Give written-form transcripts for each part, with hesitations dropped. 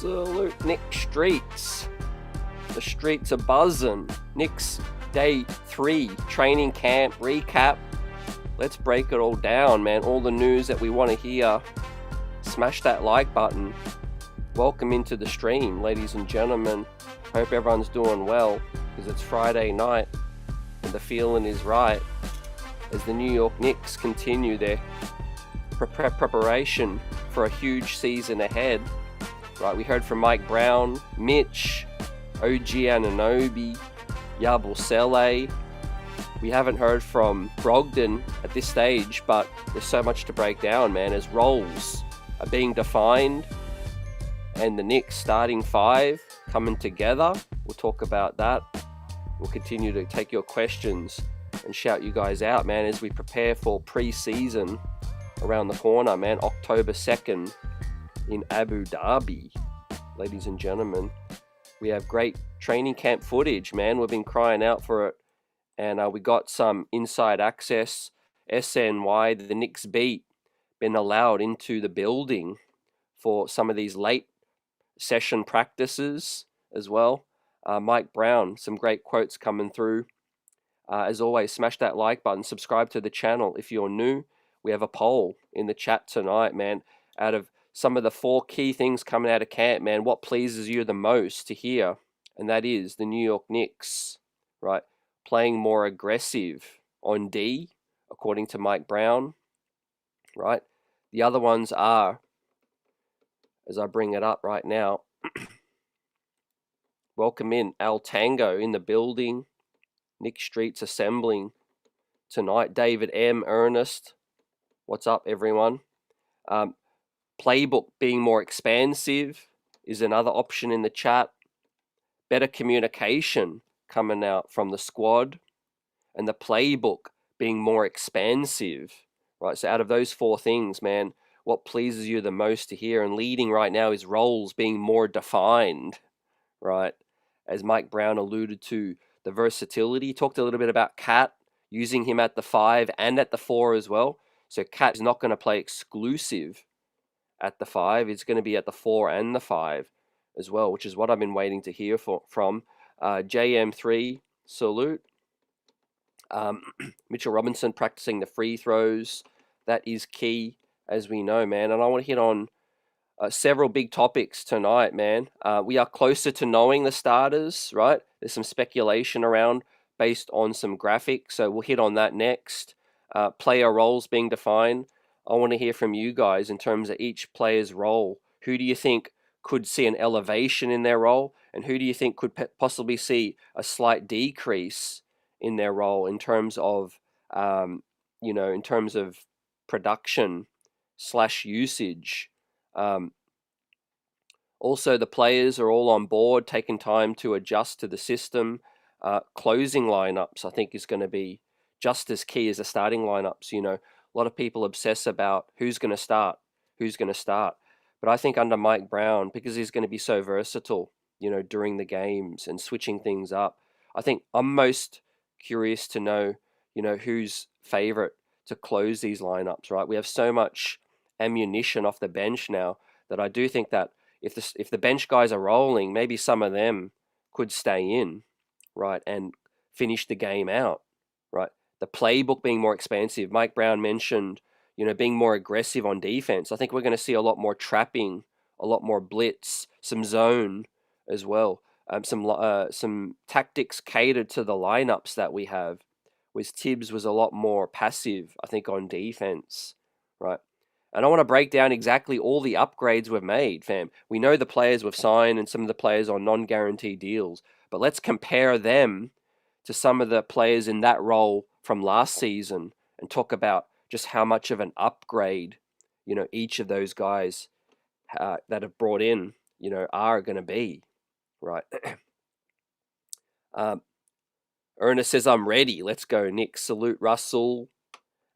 Absolute Knicks streets. The streets are buzzing. Knicks day 3 training camp recap. Let's break it all down, man. All the news that we want to hear. Smash that like button. Welcome into the stream, ladies and gentlemen. Hope everyone's doing well, because it's Friday night and the feeling is right as the New York Knicks continue their preparation for a huge season ahead. Right, we heard from Mike Brown, Mitch, OG Anunoby, Yabusele. We haven't heard from Brogdon at this stage, but there's so much to break down, man, as roles are being defined and the Knicks starting 5 coming together. We'll talk about that. We'll continue to take your questions and shout you guys out, man, as we prepare for pre-season around the corner, man. October 2nd in Abu Dhabi, ladies and gentlemen. We have great training camp footage, man. We've been crying out for it, and we got some inside access. SNY, the Knicks beat, been allowed into the building for some of these late session practices as well. Mike Brown, some great quotes coming through. As always, smash that like button, subscribe to the channel if you're new. We have a poll in the chat tonight, man. Out of some of the 4 key things coming out of camp, man, what pleases you the most to hear? And that is the New York Knicks, right, playing more aggressive on D, according to Mike Brown, right? The other ones are, as I bring it up right now, welcome in Al Tango in the building. Nick Street's assembling tonight. David M. Ernest, what's up, everyone? Playbook being more expansive is another option in the chat. Better communication coming out from the squad, and the playbook being more expansive, right? So out of those 4 things, man, what pleases you the most to hear? And leading right now is roles being more defined, right? As Mike Brown alluded to, the versatility. He talked a little bit about Cat, using him at the 5 and at the 4 as well. So Cat is not going to play exclusive at the 5. It's going to be at the 4 and the 5 as well, which is what I've been waiting to hear from. JM3, salute. Mitchell Robinson practicing the free throws. That is key, as we know, man. And I want to hit on several big topics tonight, man. We are closer to knowing the starters, right? There's some speculation around based on some graphics, so we'll hit on that next. Player roles being defined. I want to hear from you guys in terms of each player's role. Who do you think could see an elevation in their role, and who do you think could possibly see a slight decrease in their role in terms of, in terms of production / usage? Also, the players are all on board, taking time to adjust to the system. Closing lineups, I think, is going to be just as key as the starting lineups. You know, a lot of people obsess about who's going to start. But I think under Mike Brown, because he's going to be so versatile, during the games and switching things up, I think I'm most curious to know, who's favorite to close these lineups, right? We have so much ammunition off the bench now that I do think that if the bench guys are rolling, maybe some of them could stay in, right, and finish the game out, right? The playbook being more expansive. Mike Brown mentioned, being more aggressive on defense. I think we're going to see a lot more trapping, a lot more blitz, some zone as well. Some tactics catered to the lineups that we have. Whereas Tibbs was a lot more passive, I think, on defense, right? And I want to break down exactly all the upgrades we've made, fam. We know the players we've signed and some of the players on non-guaranteed deals, but let's compare them to some of the players in that role from last season and talk about just how much of an upgrade, each of those guys that have brought in, are going to be, right? Ernest says, I'm ready. Let's go, Nick. Salute, Russell.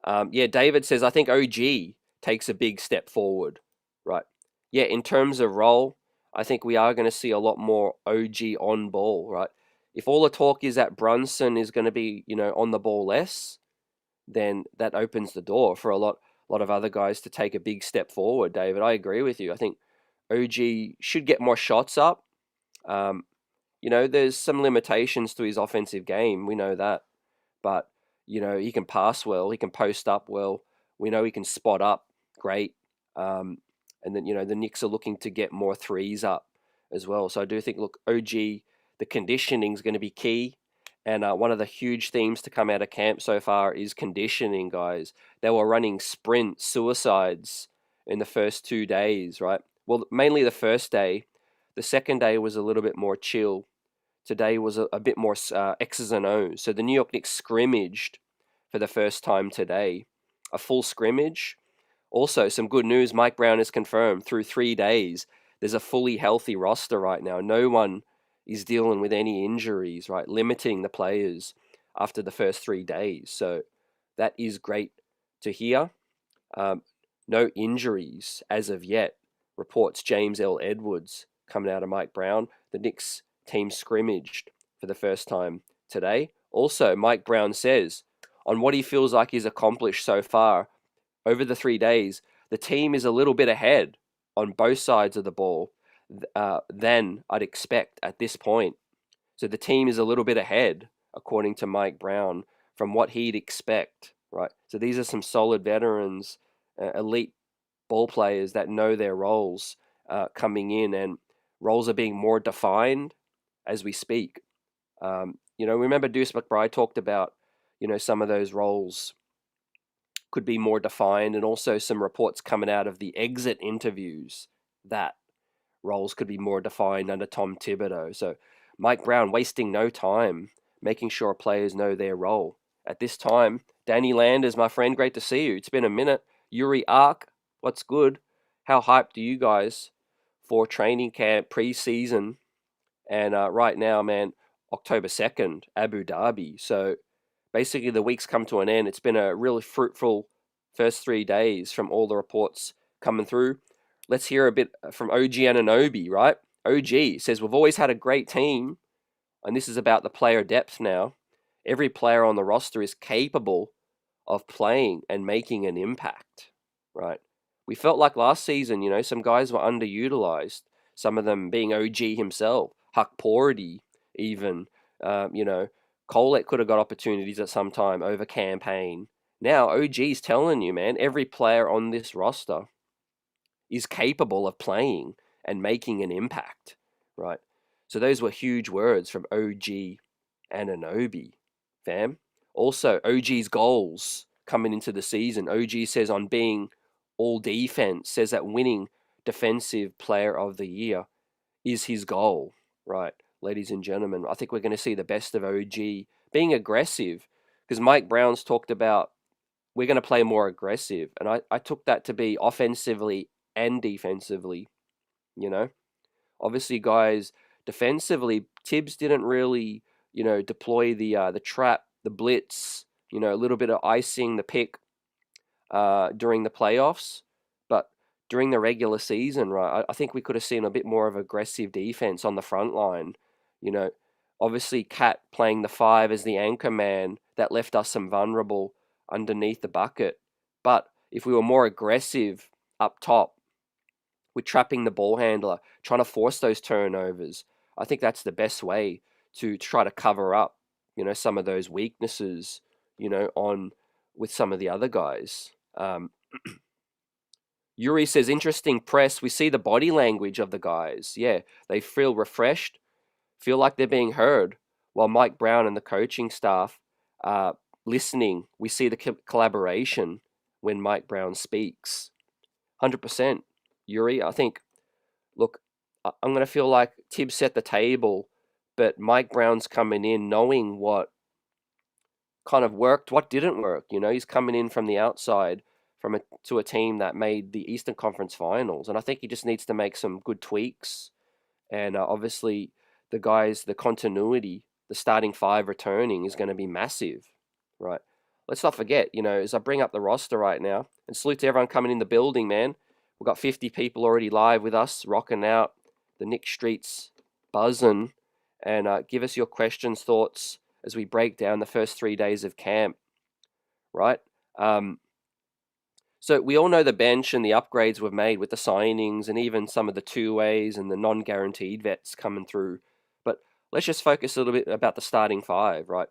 David says, I think OG takes a big step forward, right? Yeah, in terms of role, I think we are going to see a lot more OG on ball, right? If all the talk is that Brunson is going to be, on the ball less, then that opens the door for a lot of other guys to take a big step forward, David. I agree with you. I think OG should get more shots up. There's some limitations to his offensive game. We know that. But, he can pass well. He can post up well. We know he can spot up great. And then, the Knicks are looking to get more threes up as well. So I do think, look, OG, the conditioning is going to be key. And one of the huge themes to come out of camp so far is conditioning, guys. They were running sprint suicides in the first 2 days, right? Well, mainly the first day. The second day was a little bit more chill. Today was a bit more X's and O's. So the New York Knicks scrimmaged for the first time today, a full scrimmage. Also, some good news, Mike Brown is confirmed through 3 days. There's a fully healthy roster right now. No one is dealing with any injuries, right? Limiting the players after the first 3 days. So that is great to hear. No injuries as of yet, reports James L. Edwards coming out of Mike Brown. The Knicks team scrimmaged for the first time today. Also, Mike Brown says on what he feels like he's accomplished so far over the 3 days, the team is a little bit ahead on both sides of the ball than I'd expect at this point. So the team is a little bit ahead, according to Mike Brown, from what he'd expect, right? So these are some solid veterans, elite ball players that know their roles coming in, and roles are being more defined as we speak. Remember Deuce McBride talked about, some of those roles could be more defined, and also some reports coming out of the exit interviews that roles could be more defined under Tom Thibodeau. So Mike Brown wasting no time, making sure players know their role. At this time, Danny Landers, my friend, great to see you. It's been a minute. Yuri Ark, what's good? How hyped are you guys for training camp, pre-season? And right now, man, October 2nd, Abu Dhabi. So basically the week's come to an end. It's been a really fruitful first 3 days from all the reports coming through. Let's hear a bit from OG Anunoby, right? OG says, we've always had a great team, and this is about the player depth now. Every player on the roster is capable of playing and making an impact, right? We felt like last season, some guys were underutilized, some of them being OG himself, Huck Porty even, Colette could have got opportunities at some time over campaign. Now, OG's telling you, man, every player on this roster is capable of playing and making an impact, right? So those were huge words from OG Anunoby, fam. Also, OG's goals coming into the season. OG says on being all defense, says that winning defensive player of the year is his goal, right? Ladies and gentlemen, I think we're going to see the best of OG being aggressive, because Mike Brown's talked about we're going to play more aggressive. And I took that to be offensively and defensively, Obviously, guys, defensively, Tibbs didn't really, deploy the trap, the blitz, a little bit of icing, the pick during the playoffs. But during the regular season, right, I think we could have seen a bit more of aggressive defense on the front line. Obviously, Cat playing the 5 as the anchor man, that left us some vulnerable underneath the bucket. But if we were more aggressive up top with trapping the ball handler, trying to force those turnovers, I think that's the best way to try to cover up, some of those weaknesses, on with some of the other guys. Yuri says, interesting press. We see the body language of the guys. Yeah, they feel refreshed, feel like they're being heard, while Mike Brown and the coaching staff are listening. We see the collaboration when Mike Brown speaks. 100%. Yuri, I think, look, I'm going to feel like Tibbs set the table, but Mike Brown's coming in knowing what kind of worked, what didn't work. He's coming in from the outside to a team that made the Eastern Conference Finals, and I think he just needs to make some good tweaks. And obviously, the continuity, the starting 5 returning is going to be massive, right? Let's not forget, as I bring up the roster right now, and salute to everyone coming in the building, man. We've got 50 people already live with us, rocking out the Nick Streets, buzzing, and give us your questions, thoughts, as we break down the first 3 days of camp, right? So we all know the bench and the upgrades we've made with the signings and even some of the two-ways and the non-guaranteed vets coming through. But let's just focus a little bit about the starting five, right?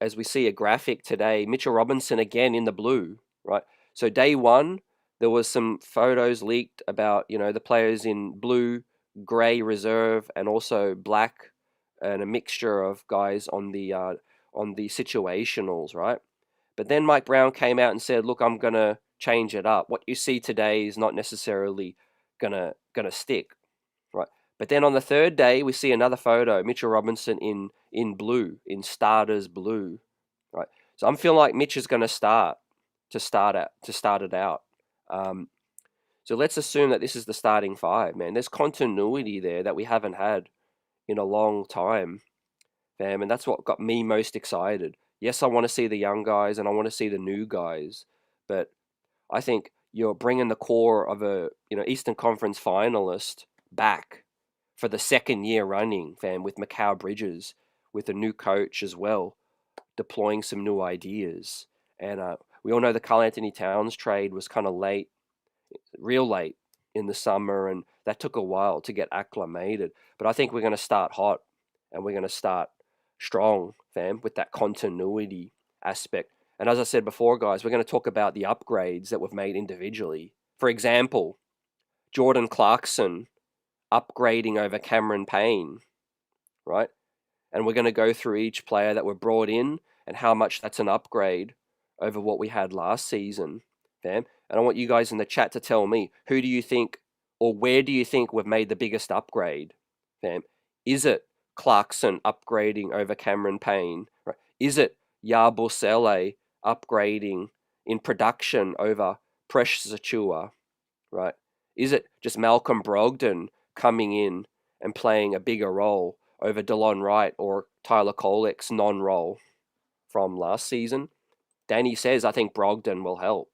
As we see a graphic today, Mitchell Robinson again in the blue, right? So day one, there was some photos leaked about, the players in blue, grey reserve, and also black, and a mixture of guys on the situationals, right? But then Mike Brown came out and said, "Look, I'm gonna change it up. What you see today is not necessarily gonna stick, right?" But then on the third day, we see another photo, Mitchell Robinson in blue, in starters blue, right? So I'm feeling like Mitch is gonna start it out. Um, so let's assume that this is the starting five, man. There's continuity there that we haven't had in a long time, fam, and that's what got me most excited. Yes, I want to see the young guys and I want to see the new guys, but I think you're bringing the core of a Eastern Conference finalist back for the second year running, fam, with Macau Bridges, with a new coach as well, deploying some new ideas. And we all know the Karl Anthony Towns trade was kind of late, real late in the summer, and that took a while to get acclimated. But I think we're going to start hot and we're going to start strong, fam, with that continuity aspect. And as I said before, guys, we're going to talk about the upgrades that we've made individually. For example, Jordan Clarkson upgrading over Cameron Payne, right? And we're going to go through each player that were brought in and how much that's an upgrade over what we had last season, fam. And I want you guys in the chat to tell me, who do you think or where do you think we've made the biggest upgrade, fam? Is it Clarkson upgrading over Cameron Payne? Right? Is it Yabusele upgrading in production over Precious Achua? Right? Is it just Malcolm Brogdon coming in and playing a bigger role over DeLon Wright or Tyler Kolek's non-role from last season? Danny says, I think Brogdon will help.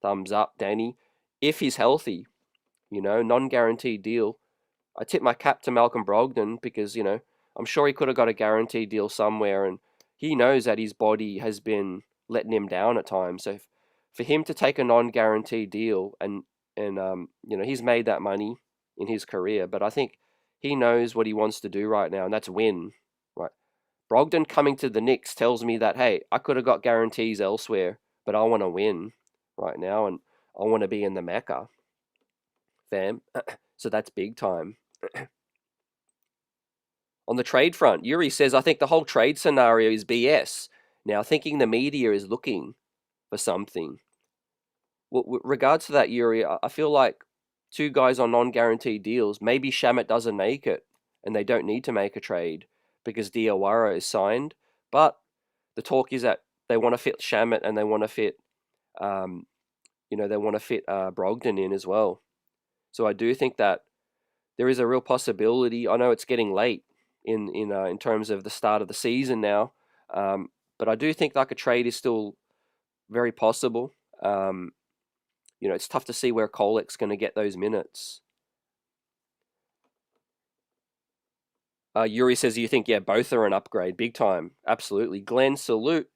Thumbs up, Danny. If he's healthy, non-guaranteed deal. I tip my cap to Malcolm Brogdon because, I'm sure he could have got a guaranteed deal somewhere, and he knows that his body has been letting him down at times. So for him to take a non-guaranteed deal and he's made that money in his career, but I think he knows what he wants to do right now, and that's win, right? Brogdon coming to the Knicks tells me that, hey, I could have got guarantees elsewhere, but I want to win right now, and I want to be in the Mecca, fam. So that's big time. On the trade front, Yuri says, I think the whole trade scenario is BS. Now, thinking the media is looking for something. With regards to that, Yuri, I feel like two guys on non-guaranteed deals, maybe Shamet doesn't make it, and they don't need to make a trade because Diawara is signed. But the talk is that they want to fit Shamet and they want to fit, Brogdon in as well. So I do think that there is a real possibility. I know it's getting late in terms of the start of the season now, but I do think like a trade is still very possible. It's tough to see where Kolek's going to get those minutes. Yuri says, you think, yeah, both are an upgrade, big time. Absolutely. Glenn, salute.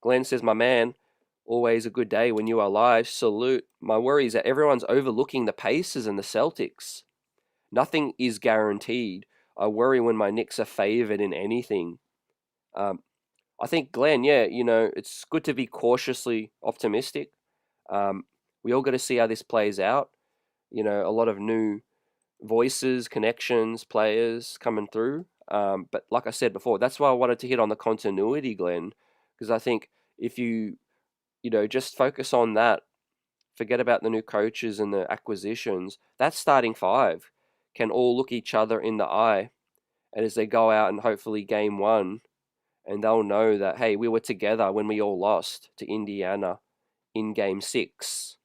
Glenn says, my man, always a good day when you are live. Salute. My worry is that everyone's overlooking the Pacers and the Celtics. Nothing is guaranteed. I worry when my Knicks are favored in anything. I think, Glenn, yeah, it's good to be cautiously optimistic. We all got to see how this plays out. A lot of new voices, connections, players coming through. But like I said before, that's why I wanted to hit on the continuity, Glenn, because I think if you just focus on that, forget about the new coaches and the acquisitions, that starting five can all look each other in the eye. And as they go out and hopefully game one, and they'll know that, hey, we were together when we all lost to Indiana in game 6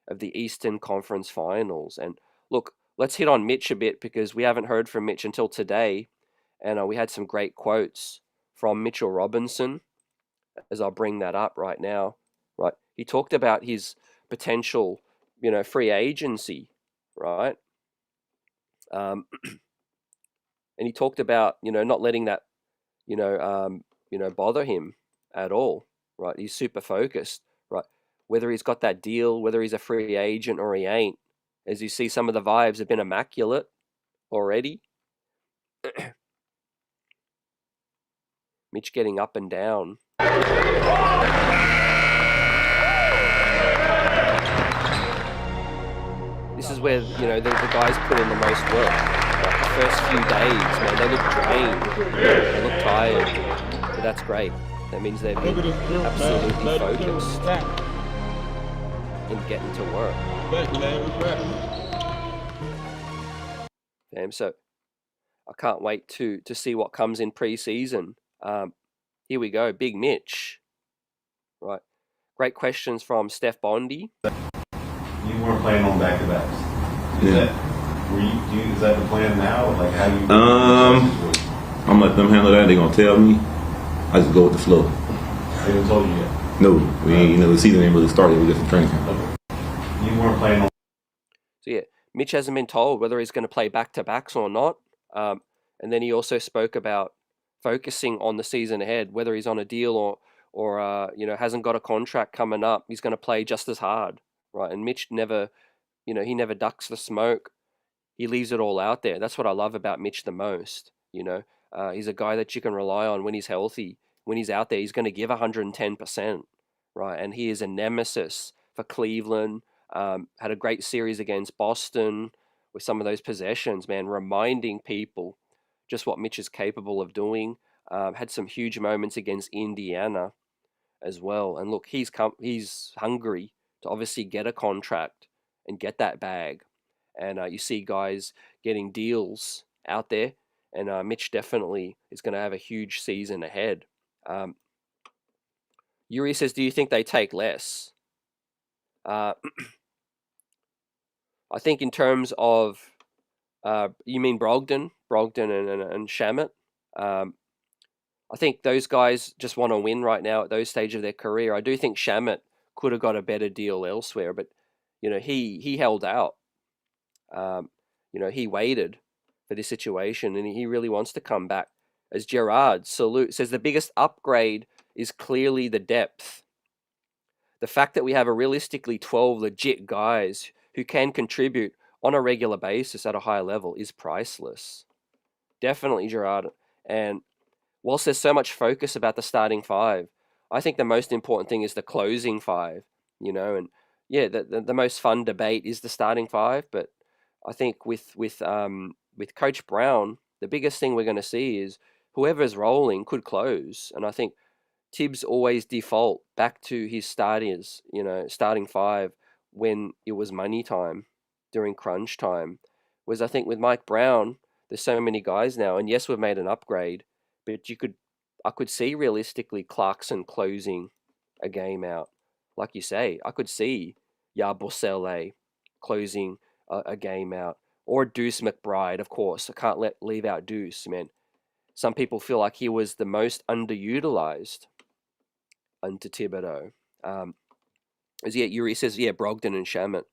of the Eastern Conference Finals. And look, let's hit on Mitch a bit because we haven't heard from Mitch until today. And we had some great quotes from Mitchell Robinson, as I'll bring that up right now. Right, he talked about his potential, free agency, right? And he talked about, not letting that, bother him at all, right? He's super focused, right? whether he's got that deal, whether he's a free agent or he ain't. As you see, some of the vibes have been immaculate already. Mitch getting up and down. This is where, the guys put in the most work. Like the first few days, man, they look drained, they look tired, but that's great. That means they've been absolutely focused in getting to work. So I can't wait to see what comes in pre-season. Here we go, Big Mitch. Right, great questions from Steph Bondi. You weren't planning on back-to-backs. Is that the plan now? Like how you? I'm gonna let them handle that. They're gonna tell me. I just go with the flow. They haven't told you yet. No, the season ain't really started. We just in training camp. Okay. You weren't planning on. So yeah, Mitch hasn't been told whether he's going to play back-to-backs or not. And then he also spoke about focusing on the season ahead, whether he's on a deal or hasn't got a contract coming up. He's going to play just as hard, right? And Mitch never, he never ducks the smoke. He leaves it all out there. That's what I love about Mitch the most. He's a guy that you can rely on when he's healthy. When he's out there, he's going to give 110%, right? And he is a nemesis for Cleveland. Had a great series against Boston with some of those possessions, man, reminding people just what Mitch is capable of doing. Had some huge moments against Indiana as well. And look, he's hungry to obviously get a contract and get that bag. And you see guys getting deals out there, and Mitch definitely is going to have a huge season ahead. Yuri says, do you think they take less? I think in terms of, you mean Brogdon and Shamet? I think those guys just want to win right now at those stages of their career. I do think Shamet could have got a better deal elsewhere, but he held out. He waited for this situation, and he really wants to come back. As Gerard Salute says, the biggest upgrade is clearly the depth. The fact that we have a realistically 12 legit guys who can contribute on a regular basis at a high level is priceless. Definitely, Gerard. And whilst there's so much focus about the starting five, I think the most important thing is the closing five, and yeah, the most fun debate is the starting five, but I think with Coach Brown, the biggest thing we're going to see is whoever's rolling could close. And I think Tibbs always default back to his starting five when it was money time, during crunch time. Whereas I think with Mike Brown, there's so many guys now, and yes, we've made an upgrade, but I could see realistically Clarkson closing a game out. Like you say, I could see Yabusele closing a game out, or Deuce McBride, of course. I can't leave out Deuce, man. Some people feel like he was the most underutilized under Thibodeau. Yuri says, Brogdon and Shamet.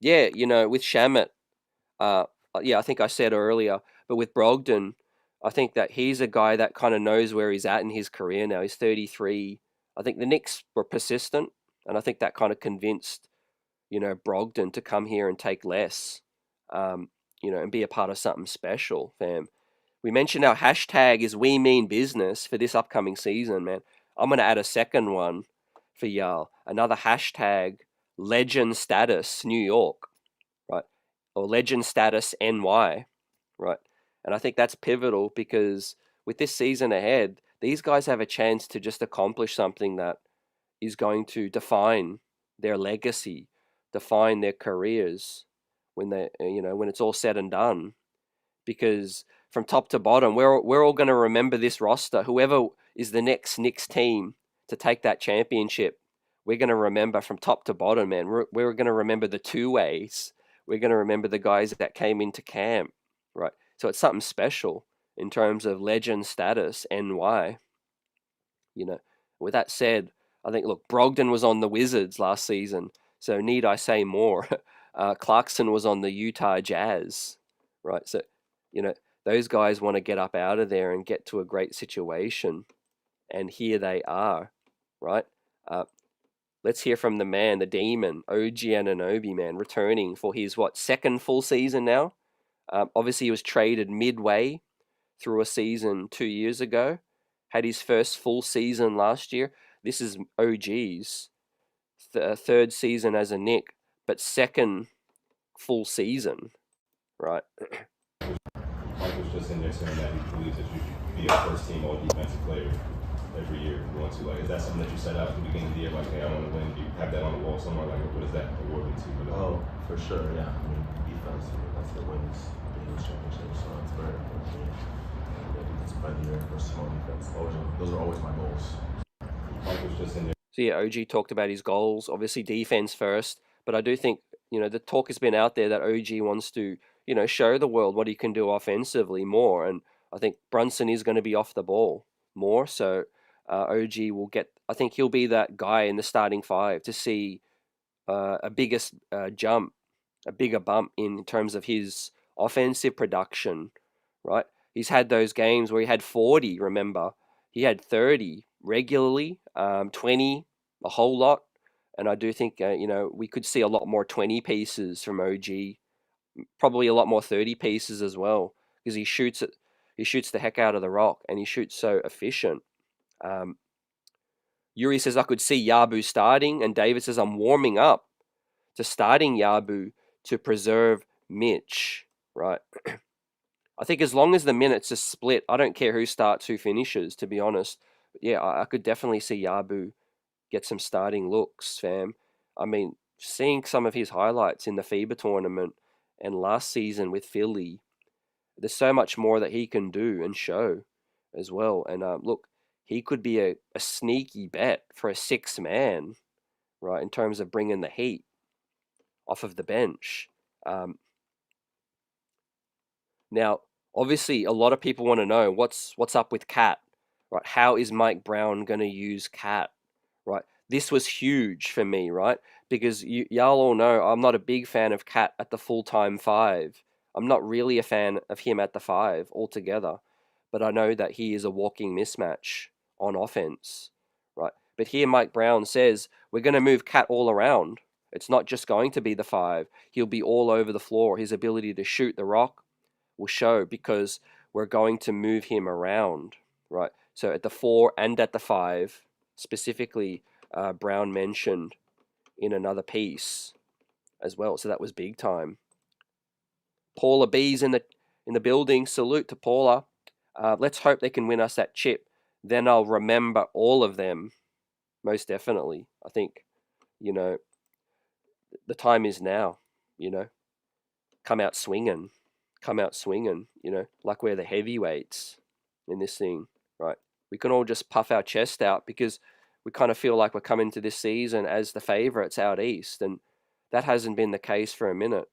Yeah, with Shamet, I think I said earlier, but with Brogdon, I think that he's a guy that kind of knows where he's at in his career now. He's 33. I think the Knicks were persistent, and I think that kind of convinced, Brogdon to come here and take less, and be a part of something special, fam. We mentioned our hashtag is We Mean Business for this upcoming season, man. I'm going to add a second one for y'all. Another hashtag, Legend Status New York, right? Or Legend Status NY, right? And I think that's pivotal because with this season ahead, these guys have a chance to just accomplish something that is going to define their legacy, define their careers when when it's all said and done. Because from top to bottom, we're all going to remember this roster. Whoever is the next Knicks team to take that championship, we're going to remember from top to bottom, man. We're going to remember the two ways. We're going to remember the guys that came into camp, right? So it's something special in terms of legend status and why. With that said, I think, look, Brogdon was on the Wizards last season, so need I say more? Clarkson was on the Utah Jazz, right? So, those guys want to get up out of there and get to a great situation, and here they are, right? let's hear from the man, the demon, OG Anunoby, man, returning for his, second full season now? Obviously, he was traded midway through a season 2 years ago, had his first full season last year. This is OG's third season as a Knick, but second full season, right? Mike was just in there saying that he believes that you should be a first team all defensive player every year if you want to. Like, is that something that you set out at the beginning of the year? Like, hey, I want to win. Do you have that on the wall somewhere? Like, what does that award mean to you? Oh, for sure, yeah. I mean, defense, that's the wins, being in championships, so it's very important to me. Defensive player of the year versus small defense. Those are always my goals. Mike was just in there. So yeah, OG talked about his goals, obviously defense first, but I do think, the talk has been out there that OG wants to, show the world what he can do offensively more, and I think Brunson is going to be off the ball more, so OG will get, I think he'll be that guy in the starting five to see a bigger bump in terms of his offensive production, right? He's had those games where he had 40, remember? He had 30 regularly, 20, a whole lot. And I do think, we could see a lot more 20 pieces from OG, probably a lot more 30 pieces as well, because he shoots the heck out of the rock, and he shoots so efficient. Yuri says, I could see Yabu starting, and David says, I'm warming up to starting Yabu to preserve Mitch, right? I think as long as the minutes are split, I don't care who starts, who finishes, to be honest. But yeah, I could definitely see Yabu get some starting looks, fam. I mean, seeing some of his highlights in the FIBA tournament and last season with Philly, there's so much more that he can do and show as well. And look, he could be a sneaky bet for a sixth man, right, in terms of bringing the heat off of the bench. Now, obviously, a lot of people want to know what's up with Cat, right? How is Mike Brown going to use Cat, right? This was huge for me, right? Because y'all all know I'm not a big fan of Cat at the full-time five. I'm not really a fan of him at the five altogether, but I know that he is a walking mismatch on offense, right? But here Mike Brown says, we're going to move Cat all around. It's not just going to be the five. He'll be all over the floor. His ability to shoot the rock will show because we're going to move him around, right? So at the 4 and at the 5, specifically, Brown mentioned in another piece as well. So that was big time. Paula B's in the building. Salute to Paula. Let's hope they can win us that chip. Then I'll remember all of them. Most definitely. I think, the time is now, come out swinging, like we're the heavyweights in this thing, right? We can all just puff our chest out because we kind of feel like we're coming to this season as the favorites out east, and that hasn't been the case for a minute.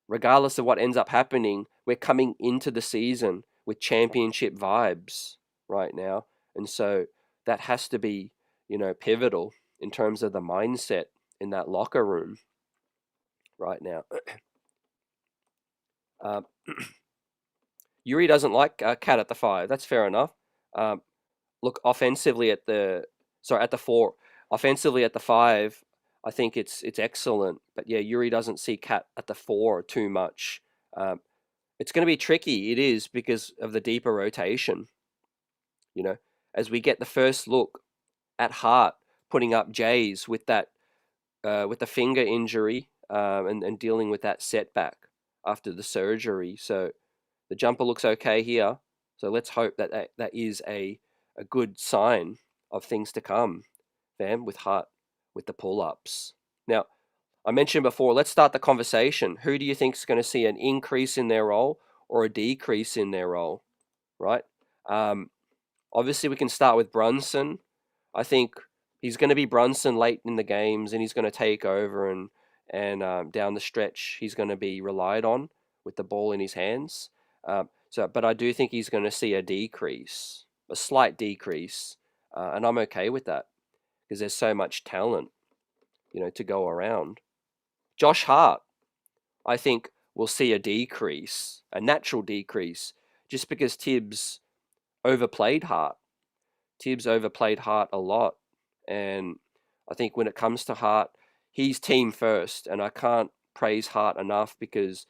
Regardless of what ends up happening, we're coming into the season with championship vibes right now, and so that has to be, pivotal in terms of the mindset in that locker room right now. Yuri doesn't like Cat at the 5. That's fair enough. Look, offensively at the 4, offensively at the 5, I think it's excellent. But yeah, Yuri doesn't see Cat at the 4 too much. It's going to be tricky. It is because of the deeper rotation. As we get the first look at Hart putting up Jays with that with the finger injury and dealing with that setback after the surgery. So the jumper looks okay here. So let's hope that is a good sign of things to come, fam, with Hart, with the pull-ups. Now, I mentioned before, let's start the conversation. Who do you think is going to see an increase in their role or a decrease in their role, right? Obviously, we can start with Brunson. I think he's going to be Brunson late in the games, and he's going to take over and down the stretch, he's going to be relied on with the ball in his hands. But I do think he's going to see a decrease, a slight decrease, and I'm okay with that because there's so much talent, to go around. Josh Hart, I think, will see a decrease, a natural decrease, just because Tibbs overplayed Hart. Tibbs overplayed Hart a lot, And I think when it comes to Hart, he's team first, and I can't praise Hart enough because,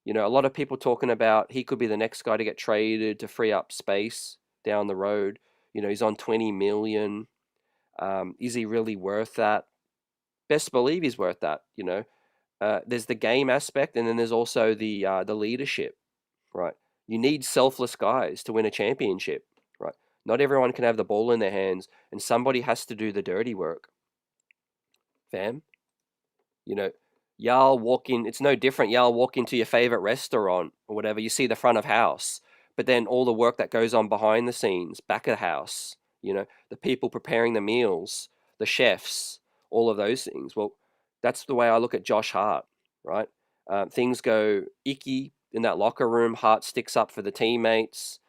you know, a lot of people talking about he could be the next guy to get traded to free up space down the road. You know, he's on 20 million. Is he really worth that? Best believe he's worth that. You know, there's the game aspect, and then there's also the leadership, right? You need selfless guys to win a championship, right? Not everyone can have the ball in their hands, and somebody has to do the dirty work, fam. You know, y'all walk in, it's no different. Y'all walk into your favorite restaurant or whatever, you see the front of house, but then all the work that goes on behind the scenes, back of house, you know, the people preparing the meals, the chefs, all of those things. Well, that's the way I look at Josh Hart, right? Things go icky in that locker room. Hart sticks up for the teammates.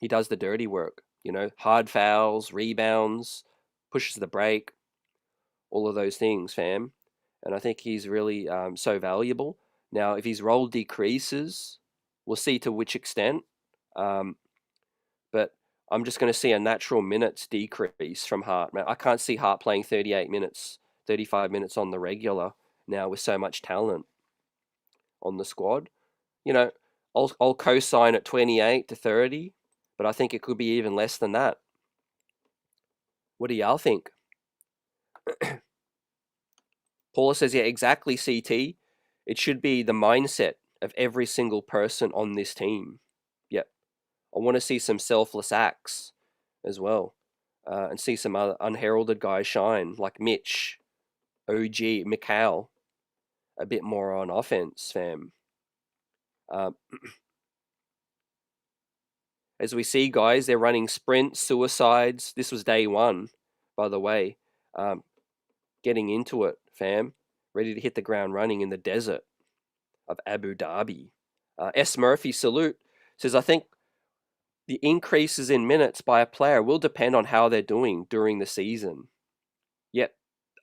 He does the dirty work, you know, hard fouls, rebounds, pushes the break, all of those things, fam. And I think he's really so valuable. Now, if his role decreases, we'll see to which extent. But I'm just going to see a natural minutes decrease from Hart. Man, I can't see Hart playing 38 minutes, 35 minutes on the regular now with so much talent on the squad. You know, I'll co-sign at 28 to 30, but I think it could be even less than that. What do y'all think? Paula says, yeah, exactly, CT. It should be the mindset of every single person on this team. Yep. I want to see some selfless acts as well, and see some other unheralded guys shine, like Mitch, OG, Mikal, a bit more on offense, fam. As we see, guys, they're running sprints, suicides. This was day one, by the way. Getting into it, fam. Ready to hit the ground running in the desert of Abu Dhabi. S. Murphy, salute, says, I think the increases in minutes by a player will depend on how they're doing during the season. Yep,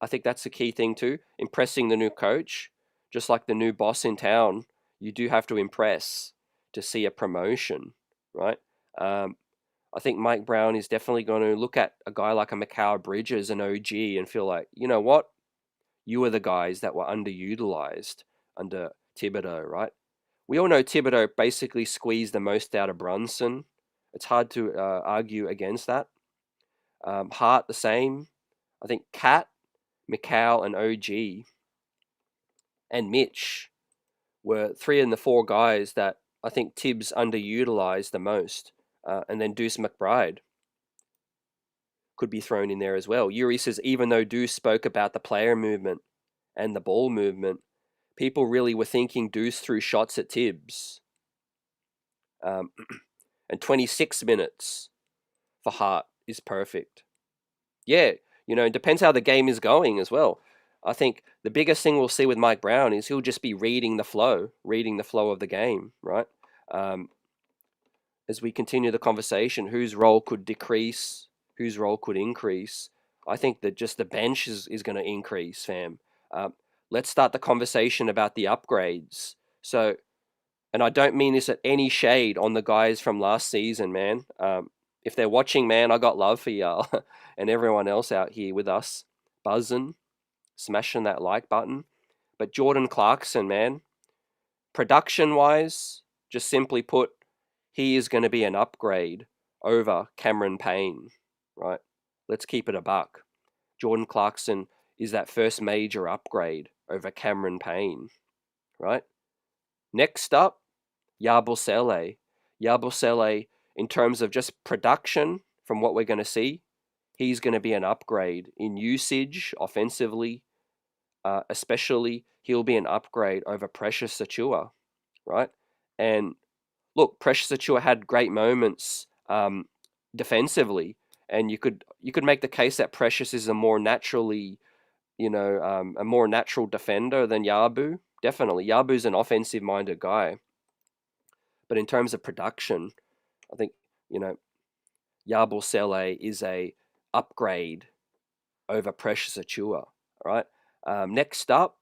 I think that's the key thing too. Impressing the new coach, just like the new boss in town, you do have to impress to see a promotion, right? I think Mike Brown is definitely going to look at a guy like a Mikal Bridges, an OG, and feel like, you know what? You are the guys that were underutilized under Thibodeau, right? We all know Thibodeau basically squeezed the most out of Brunson. It's hard to argue against that. Hart, the same. I think Cat, Mikal, and OG, and Mitch were 3 and the 4 guys that I think Tibbs underutilized the most. And then Deuce McBride could be thrown in there as well. Yuri says, even though Deuce spoke about the player movement and the ball movement, people really were thinking Deuce threw shots at Tibbs. And 26 minutes for Hart is perfect. Yeah, you know, it depends how the game is going as well. I think the biggest thing we'll see with Mike Brown is he'll just be reading the flow of the game, right? As we continue the conversation, whose role could decrease, whose role could increase. I think that just the bench is going to increase, fam. Let's start the conversation about the upgrades. So, and I don't mean this at any shade on the guys from last season, man. If they're watching, man, I got love for y'all and everyone else out here with us, buzzing, smashing that like button. But Jordan Clarkson, man, production-wise, just simply put, he is going to be an upgrade over Cameron Payne, right? Let's keep it a buck. Jordan Clarkson is that first major upgrade over Cameron Payne, right? Next up, Yabusele. Yabusele, in terms of just production, from what we're going to see, he's going to be an upgrade in usage offensively. Especially, he'll be an upgrade over Precious Achua, right? And look, Precious Achua had great moments defensively, and you could make the case that Precious is a more naturally, a more natural defender than Yabu. Definitely, Yabu's an offensive-minded guy, but in terms of production, I think Yabusele is a upgrade over Precious Achua. All right. Next up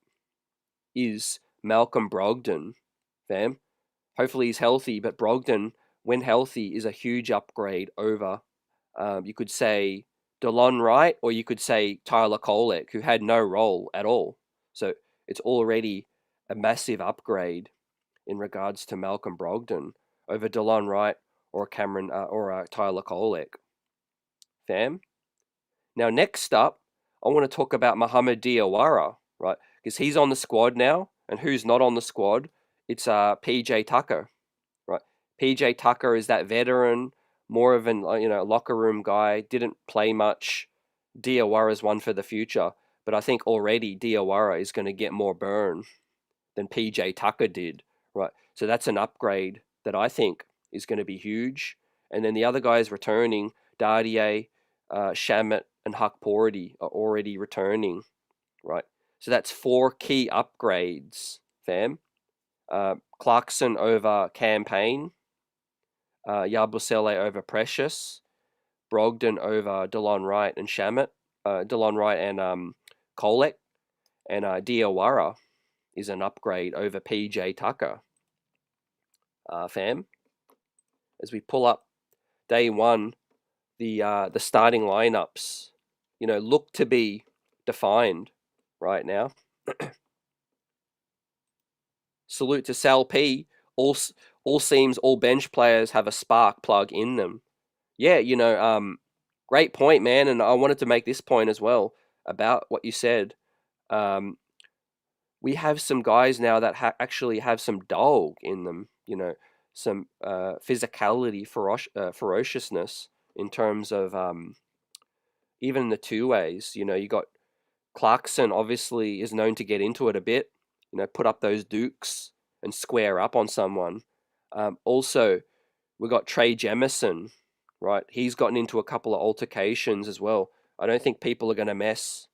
is Malcolm Brogdon, fam. Hopefully he's healthy, but Brogdon, when healthy, is a huge upgrade over, you could say, DeLon Wright, or you could say Tyler Kolek, who had no role at all. So it's already a massive upgrade in regards to Malcolm Brogdon over DeLon Wright or Tyler Kolek. Fam. Now, next up, I want to talk about Mohamed Diawara, right? Because he's on the squad now, and who's not on the squad? It's PJ Tucker, right? PJ Tucker is that veteran, more of an locker room guy. Didn't play much. Diawara's one for the future, but I think already Diawara is going to get more burn than PJ Tucker did, right? So that's an upgrade that I think is going to be huge. And then the other guys returning, Dardier, Shamit, and Huck Porty are already returning, right? So that's 4 key upgrades, fam. Clarkson over Campaign, Yabusele over Precious, Brogdon over DeLon Wright and Shamit, DeLon Wright and Kolek, and Diawara is an upgrade over PJ Tucker, fam. As we pull up day one, the starting lineups, look to be defined right now. Salute to Sal P. All seems all bench players have a spark plug in them. Yeah, great point, man. And I wanted to make this point as well about what you said. We have some guys now that actually have some dog in them, some physicality, ferociousness in terms of even the two ways. You got Clarkson, obviously, is known to get into it a bit, put up those dukes and square up on someone. Also, we got Trey Jemison, right? He's gotten into a couple of altercations as well. I don't think people are going to mess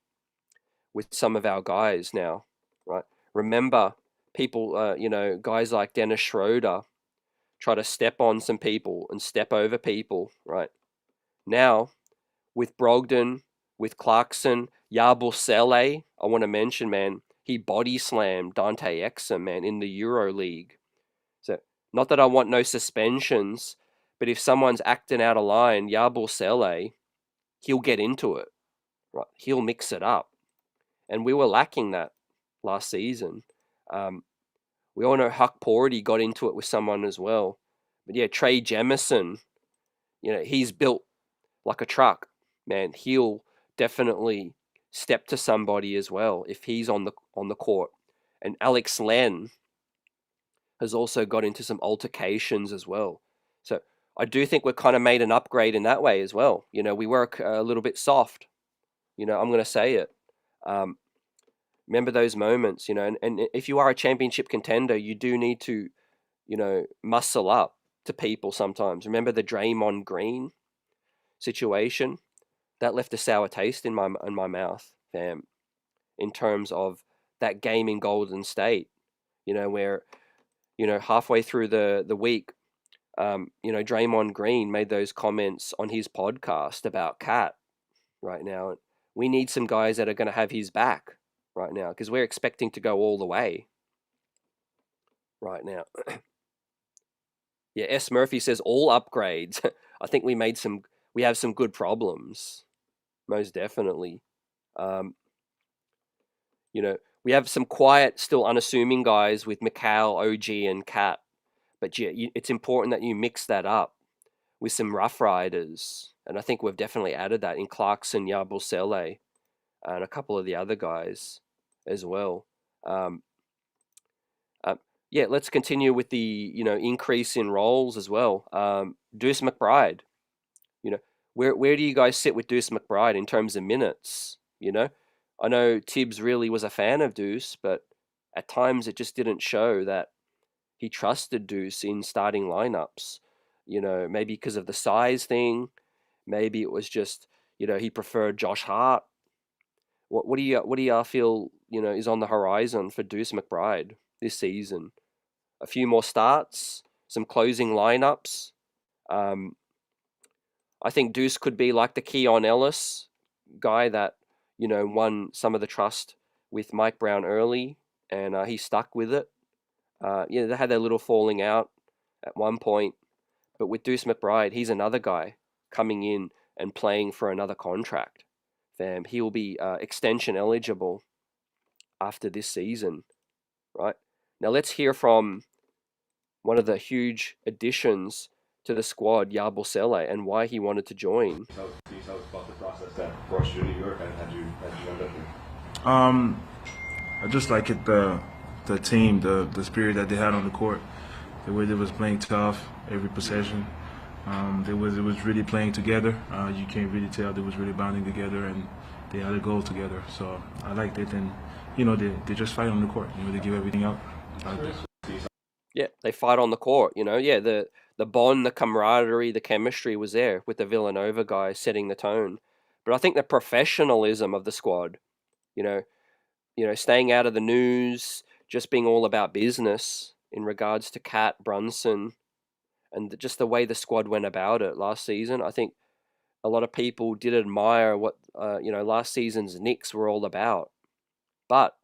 with some of our guys now, right? Remember, people, guys like Dennis Schroeder try to step on some people and step over people, right? Now, with Brogdon, with Clarkson, Yabusele, I want to mention, man, he body slammed Dante Exum, man, in the Euro League. So, not that I want no suspensions, but if someone's acting out of line, Yabusele, he'll get into it, right? He'll mix it up. And we were lacking that last season. We all know Huck Porty got into it with someone as well. But yeah, Trey Jemison, he's built like a truck, man. He'll definitely step to somebody as well if he's on the court. And Alex Len has also got into some altercations as well. So I do think we're kind of made an upgrade in that way as well. We were a little bit soft. I'm going to say it. Remember those moments, and if you are a championship contender, you do need to, muscle up to people sometimes. Remember the Draymond Green situation? That left a sour taste in my mouth, fam, in terms of that game in Golden State, where, halfway through the week, Draymond Green made those comments on his podcast about Cat right now. We need some guys that are going to have his back right now, because we're expecting to go all the way right now. Yeah, S. Murphy says all upgrades. I think we have some good problems, most definitely. We have some quiet, still unassuming guys with Mikal, OG, and Cat. But yeah, it's important that you mix that up with some Rough Riders. And I think we've definitely added that in Clarkson, Yabusele, and a couple of the other guys as well. Yeah, let's continue with the increase in roles as well. Deuce McBride, where do you guys sit with Deuce McBride in terms of minutes? I know Tibbs really was a fan of Deuce, but at times it just didn't show that he trusted Deuce in starting lineups. Maybe because of the size thing, maybe it was just he preferred Josh Hart. What do y'all feel is on the horizon for Deuce McBride this season? A few more starts, some closing lineups. I think Deuce could be like the Keon Ellis guy that won some of the trust with Mike Brown early, and he stuck with it. They had their little falling out at one point, but with Deuce McBride, he's another guy coming in and playing for another contract. Fam, he will be extension eligible after this season, right? Now let's hear from one of the huge additions to the squad, Yabusele, and why he wanted to join. Can you tell us about the process that brought you to New York and had you end up here? I just like it the team, the spirit that they had on the court, the way they was playing tough every possession. It was really playing together. You can really tell they was really bonding together and they had a goal together. So I liked it, and they just fight on the court. They give everything out. Yeah, they fight on the court. Yeah, the bond, the camaraderie, the chemistry was there with the Villanova guys setting the tone. But I think the professionalism of the squad, you know, staying out of the news, just being all about business in regards to Cat, Brunson, and just the way the squad went about it last season. I think a lot of people did admire what last season's Knicks were all about. But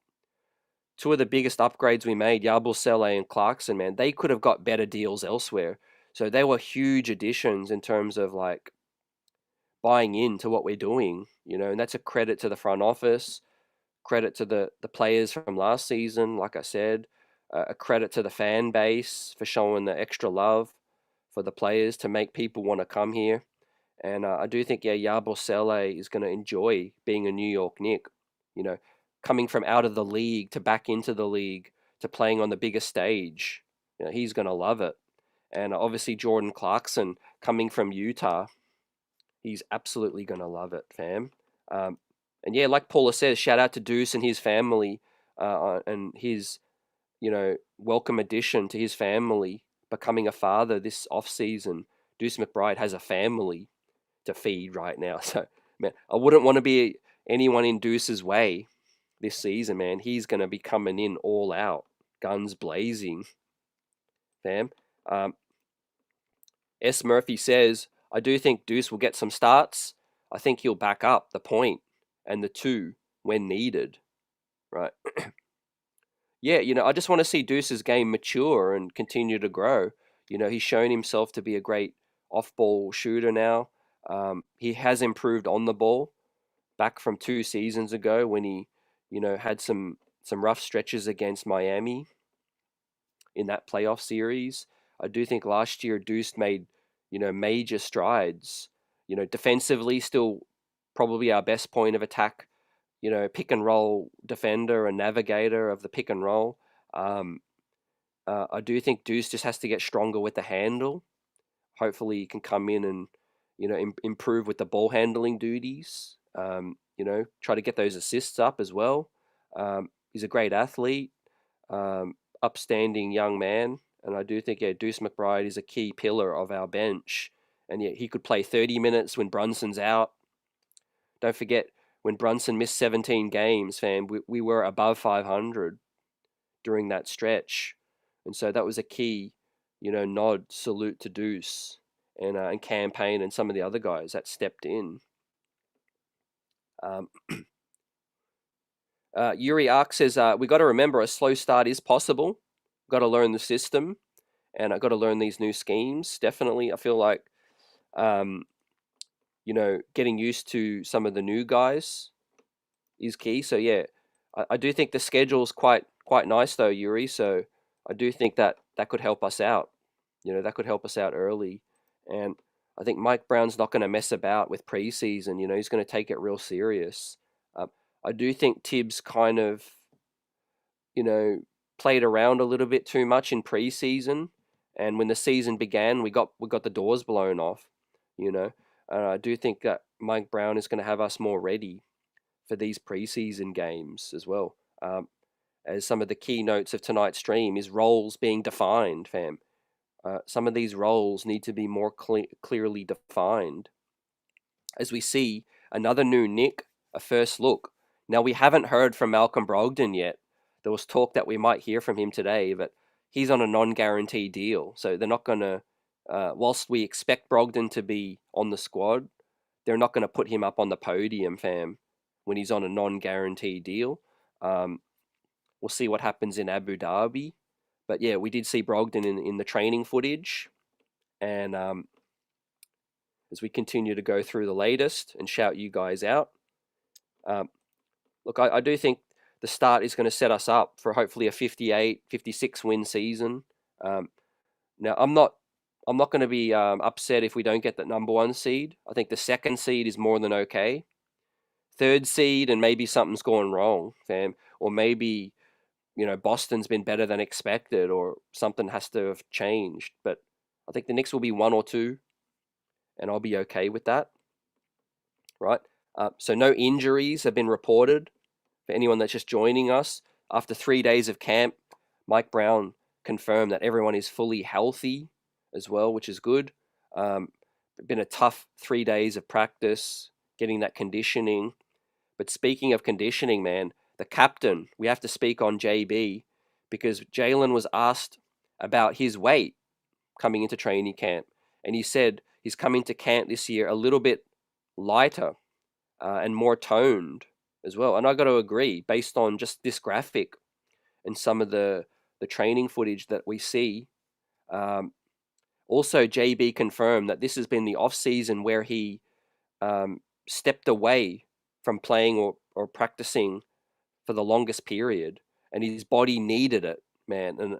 two of the biggest upgrades we made, Yabusele and Clarkson, man, they could have got better deals elsewhere. So they were huge additions in terms of like buying into what we're doing, and that's a credit to the front office, credit to the players from last season, like I said, a credit to the fan base for showing the extra love for the players to make people want to come here. And I do think, yeah, Yabusele is going to enjoy being a New York Knick, coming from out of the league to back into the league to playing on the biggest stage. He's going to love it. And obviously Jordan Clarkson coming from Utah, he's absolutely going to love it, fam. And yeah, like Paula says, shout out to Deuce and his family and his, welcome addition to his family, becoming a father this off season. Deuce McBride has a family to feed right now. So, man, I wouldn't want to be anyone in Deuce's way this season, man. He's going to be coming in all out, guns blazing, fam. S. Murphy says, I do think Deuce will get some starts. I think he'll back up the point and the two when needed, right? Yeah, I just want to see Deuce's game mature and continue to grow. He's shown himself to be a great off-ball shooter now. He has improved on the ball back from 2 seasons ago when he, had some rough stretches against Miami in that playoff series. I do think last year Deuce made, major strides. Defensively, still probably our best point of attack, pick and roll defender and navigator of the pick and roll. I do think Deuce just has to get stronger with the handle. Hopefully he can come in and, improve with the ball handling duties. Try to get those assists up as well. He's a great athlete, upstanding young man. And I do think, yeah, Deuce McBride is a key pillar of our bench. And yet he could play 30 minutes when Brunson's out. Don't forget, when Brunson missed 17 games, fam, we were above 500 during that stretch. And so that was a key, nod, salute to Deuce and Campaign and some of the other guys that stepped in. Yuri Ark says, we got to remember a slow start is possible. Got to learn the system and I got to learn these new schemes. Definitely, I feel like, getting used to some of the new guys is key. So yeah, I do think the schedule's quite nice though, Yuri. So I do think that could help us out. That could help us out early. And I think Mike Brown's not going to mess about with preseason. He's going to take it real serious. I do think Tibbs kind of, played around a little bit too much in preseason. And when the season began, we got the doors blown off. I do think that Mike Brown is going to have us more ready for these preseason games as well. As some of the keynotes of tonight's stream is roles being defined, fam. Some of these roles need to be more clearly defined. As we see another new Nick, a first look. Now, we haven't heard from Malcolm Brogdon yet. There was talk that we might hear from him today, but he's on a non-guarantee deal. So they're not going to, whilst we expect Brogdon to be on the squad, they're not going to put him up on the podium, fam, when he's on a non-guarantee deal. We'll see what happens in Abu Dhabi. But yeah, we did see Brogdon in the training footage. And as we continue to go through the latest and shout you guys out. Look, I do think the start is going to set us up for hopefully a 58, 56 win season. Now, I'm not going to be upset if we don't get that number 1 seed. I think the 2nd seed is more than okay. 3rd seed, and maybe something's gone wrong, fam. Or maybe, Boston's been better than expected, or something has to have changed. But I think the Knicks will be 1 or 2, and I'll be okay with that. Right? So no injuries have been reported for anyone that's just joining us. After 3 days of camp, Mike Brown confirmed that everyone is fully healthy as well, which is good. Been a tough 3 days of practice, getting that conditioning. But speaking of conditioning, man, the captain, we have to speak on JB, because Jalen was asked about his weight coming into training camp. And he said he's coming to camp this year a little bit lighter and more toned as well. And I got to agree, based on just this graphic and some of the training footage that we see. Also, JB confirmed that this has been the off season where he stepped away from playing or practicing for the longest period, and his body needed it, man. And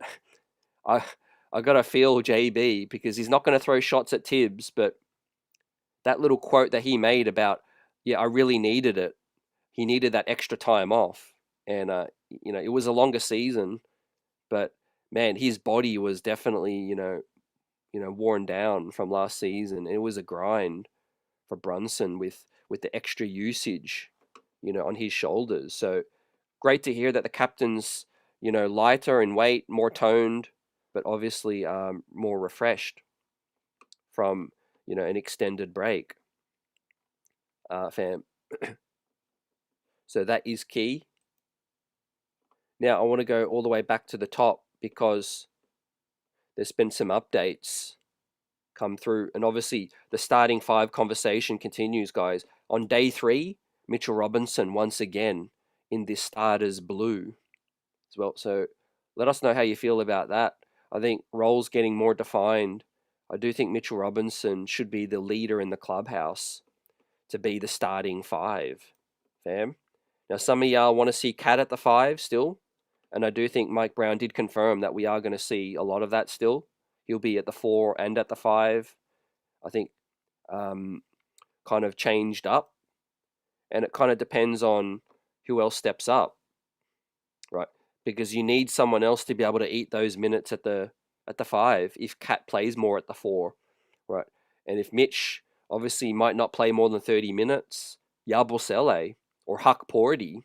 I gotta feel JB, because he's not going to throw shots at Tibbs, but that little quote that he made about, I really needed it. He needed that extra time off, and it was a longer season, but man, his body was definitely worn down from last season. It was a grind for Brunson with the extra usage, on his shoulders. So great to hear that the captain's, lighter in weight, more toned, but obviously more refreshed from, an extended break, fam. So that is key. Now I want to go all the way back to the top, because there's been some updates come through, and obviously the starting 5 conversation continues, guys. On day 3, Mitchell Robinson once again in this starters blue as well. So let us know how you feel about that. I think roles getting more defined. I do think Mitchell Robinson should be the leader in the clubhouse to be the starting 5, fam. Now, some of y'all want to see Cat at the 5 still, and I do think Mike Brown did confirm that we are going to see a lot of that still. He'll be at the 4 and at the 5. I think kind of changed up, and it kind of depends on who else steps up, right? Because you need someone else to be able to eat those minutes at the 5 if Cat plays more at the 4, right? And if Mitch obviously might not play more than 30 minutes, Yabusele or Huck Porty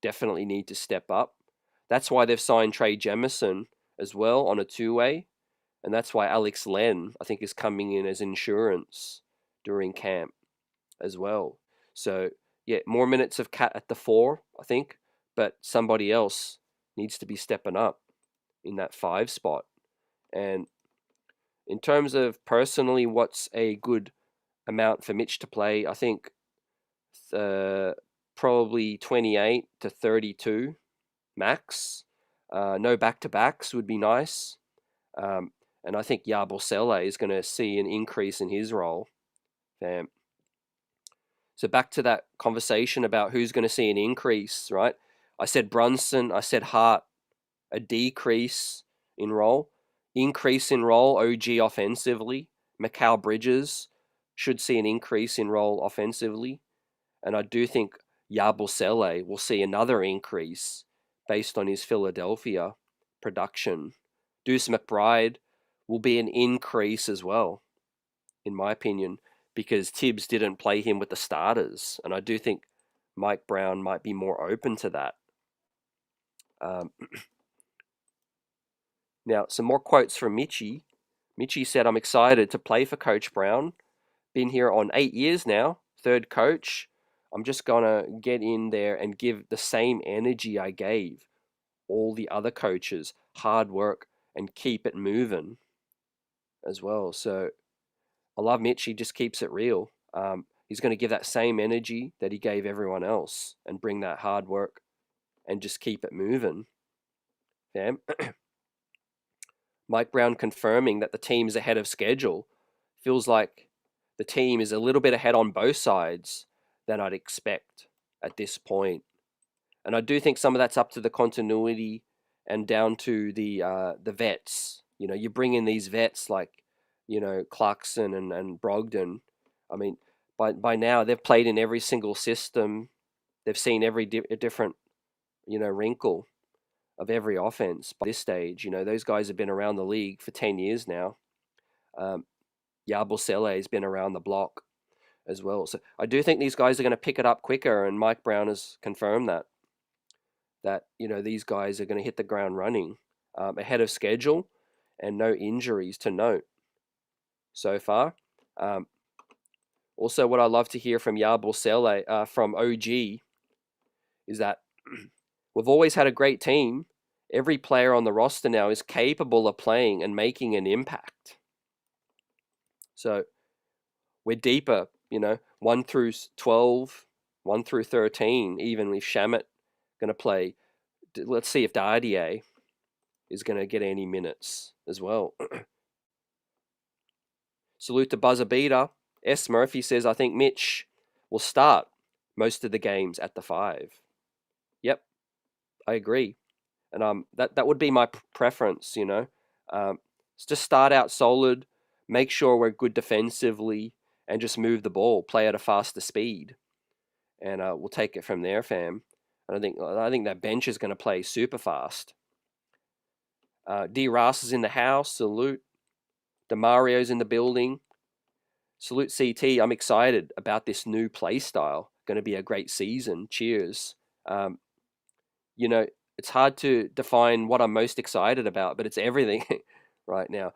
definitely need to step up. That's why they've signed Trey Jemison as well on a 2-way. And that's why Alex Len, I think, is coming in as insurance during camp as well. So, more minutes of Cat at the 4, I think. But somebody else needs to be stepping up in that 5 spot. And in terms of personally what's a good amount for Mitch to play, I think probably 28 to 32 max. No back-to-backs would be nice. And I think Yabusele is going to see an increase in his role. So back to that conversation about who's going to see an increase, right? I said Brunson, I said Hart, a decrease in role. Increase in role, OG offensively. Mikal Bridges should see an increase in role offensively. And I do think Yabusele will see another increase based on his Philadelphia production. Deuce McBride will be an increase as well, in my opinion, because Tibbs didn't play him with the starters. And I do think Mike Brown might be more open to that. Now, some more quotes from Mitchie. Mitchie said, "I'm excited to play for Coach Brown. Been here on 8 years now, 3rd coach. I'm just going to get in there and give the same energy I gave all the other coaches, hard work, and keep it moving as well." So I love Mitch. He just keeps it real. He's going to give that same energy that he gave everyone else and bring that hard work and just keep it moving. Yeah. Mike Brown confirming that the team's ahead of schedule. Feels like the team is a little bit ahead on both sides than I'd expect at this point. And I do think some of that's up to the continuity and down to the vets. You know, you bring in these vets like, you know, Clarkson and Brogdon. I mean, by now they've played in every single system. They've seen every different, you know, wrinkle of every offense by this stage. You know, those guys have been around the league for 10 years now. Yabusele has been around the block as well. So I do think these guys are going to pick it up quicker, and Mike Brown has confirmed that you know, these guys are going to hit the ground running ahead of schedule, and no injuries to note so far. Also, what I love to hear from Yabusele, from OG, is that we've always had a great team. Every player on the roster now is capable of playing and making an impact. So we're deeper, you know, 1 through 12, 1 through 13, even with Shamet going to play. Let's see if Dardier is going to get any minutes as well. Salute to Buzzer Beater. S. Murphy says, I think Mitch will start most of the games at the 5. Yep, I agree. And that would be my preference, you know. Just start out solid, make sure we're good defensively, and just move the ball, play at a faster speed. And we'll take it from there, fam. And I think that bench is going to play super fast. D. Ross is in the house. Salute. DeMario's in the building. Salute CT. I'm excited about this new play style. Going to be a great season. Cheers. You know, it's hard to define what I'm most excited about, but it's everything right now.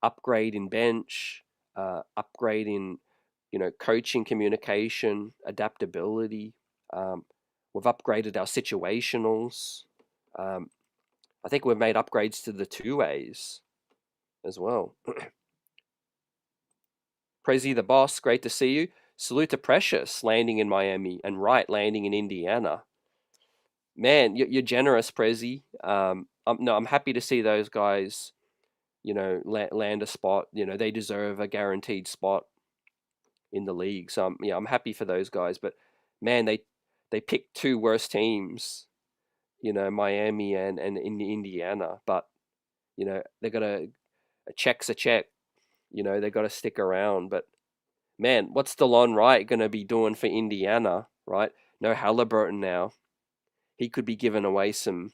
Upgrade in bench, upgrade in, you know, coaching, communication, adaptability. We've upgraded our situationals. I think we've made upgrades to the 2-ways as well. Prezi the boss, great to see you. Salute to Precious landing in Miami and Wright landing in Indiana. Man, you're generous, Prezi. I'm happy to see those guys, you know, land a spot. You know, they deserve a guaranteed spot in the league. So I'm happy for those guys. But man, they picked 2 worst teams, you know, Miami and in Indiana. But you know, they got a check's a check. You know, they got to stick around. But man, what's DeLon Wright going to be doing for Indiana? Right? No Halliburton now. He could be giving away some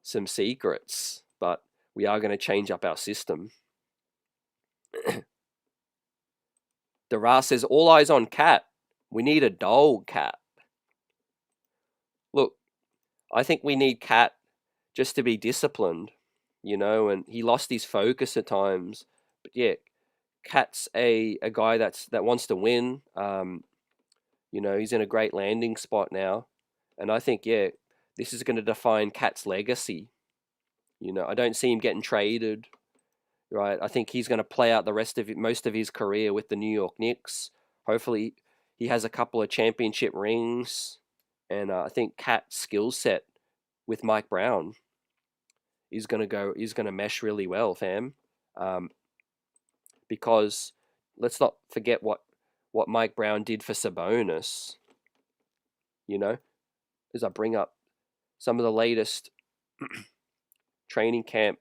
secrets, but we are going to change up our system. Dara says, all eyes on Cat. We need a dog, Cat. Look, I think we need Cat just to be disciplined, you know, and he lost his focus at times. But yeah, Cat's a guy that wants to win. You know, he's in a great landing spot now. And I think, yeah, this is going to define Cat's legacy. You know, I don't see him getting traded, right? I think he's going to play out the most of his career with the New York Knicks. Hopefully, he has a couple of championship rings, and I think Cat's skill set with Mike Brown is going to mesh really well, fam. Because let's not forget what Mike Brown did for Sabonis. You know, as I bring up some of the latest training camp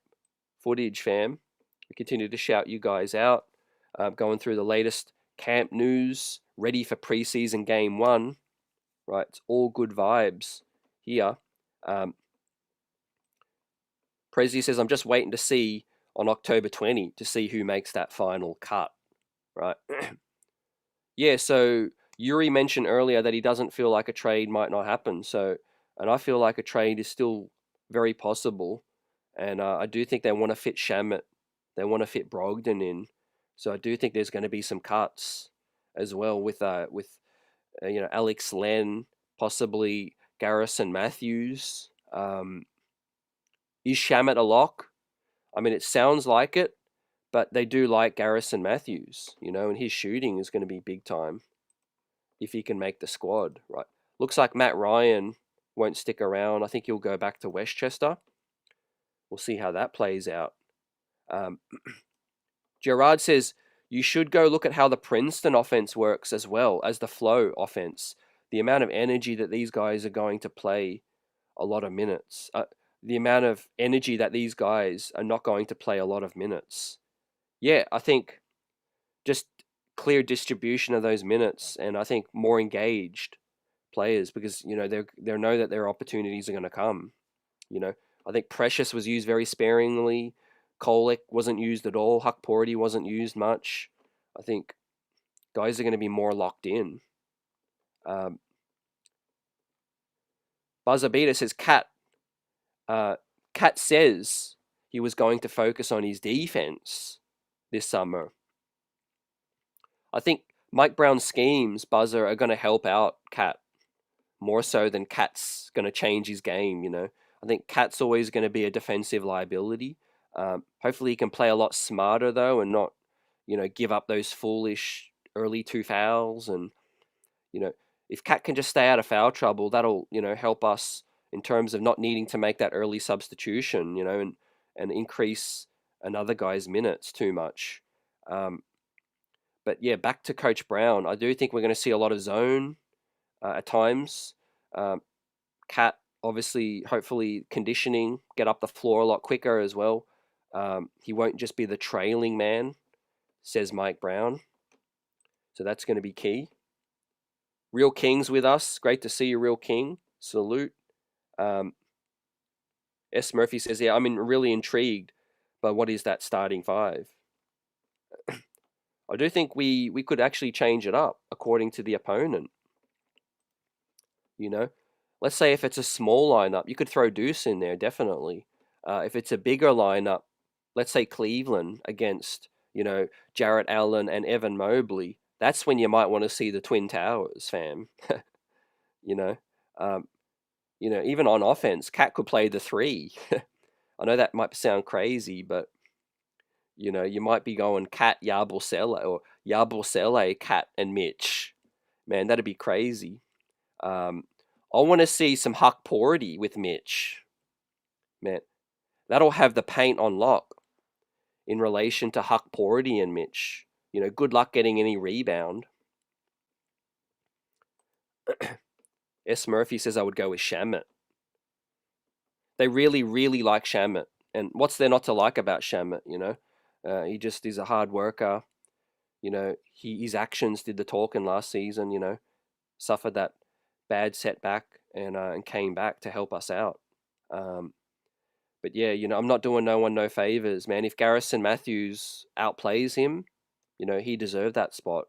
footage, fam. We continue to shout you guys out. Going through the latest camp news, ready for preseason game 1. Right, it's all good vibes here. Prezi says, I'm just waiting to see on October 20 to see who makes that final cut. Right. Yeah, so Yuri mentioned earlier that he doesn't feel like a trade might not happen. So, and I feel like a trade is still very possible. And I do think they want to fit Shamet. They want to fit Brogdon in. So I do think there's going to be some cuts as well with you know, Alex Len, possibly Garrison Matthews. Is Shamet a lock? I mean, it sounds like it, but they do like Garrison Matthews, you know, and his shooting is going to be big time if he can make the squad, right? Looks like Matt Ryan won't stick around. I think he'll go back to Westchester. We'll see how that plays out. Gerard says, you should go look at how the Princeton offense works as well as the flow offense. The amount of energy that these guys are going to play a lot of minutes. The amount of energy that these guys are not going to play a lot of minutes. Yeah, I think just clear distribution of those minutes, and I think more engaged players, because they know that their opportunities are going to come. I think Precious was used very sparingly. Kolek wasn't used at all. Huck Porty wasn't used much. I think guys are going to be more locked in. Buzzer Beater says Cat says he was going to focus on his defense this summer. I think Mike Brown's schemes, Buzzer, are going to help out Cat more so than Cat's going to change his game. I think Cat's always going to be a defensive liability. Hopefully he can play a lot smarter though, and not give up those foolish early 2 fouls. And if Cat can just stay out of foul trouble, that'll help us in terms of not needing to make that early substitution, and increase another guy's minutes too much. But yeah, back to Coach Brown. I do think we're going to see a lot of zone at times. Cat, obviously, hopefully conditioning, get up the floor a lot quicker as well. He won't just be the trailing man, says Mike Brown. So that's going to be key. Real King's with us. Great to see you, Real King. Salute. S. Murphy says, yeah, I'm really intrigued by what is that starting five. I do think we could actually change it up according to the opponent. Let's say if it's a small lineup, you could throw Deuce in there, definitely. If it's a bigger lineup, let's say Cleveland against, Jarrett Allen and Evan Mobley, that's when you might want to see the Twin Towers, fam. Even on offense, Cat could play the 3. I know that might sound crazy, but you might be going Cat, Yabusele, or Yabusele, Cat, and Mitch. Man, that'd be crazy. I want to see some Huck Porty with Mitch. Man, that'll have the paint on lock in relation to Huck Porty and Mitch. Good luck getting any rebound. S. Murphy says I would go with Shamet. They really, really like Shamet. And what's there not to like about Shamet, he just is a hard worker. His actions did the talking last season, suffered that bad setback and came back to help us out. But yeah, I'm not doing no one no favors, man. If Garrison Matthews outplays him, he deserved that spot.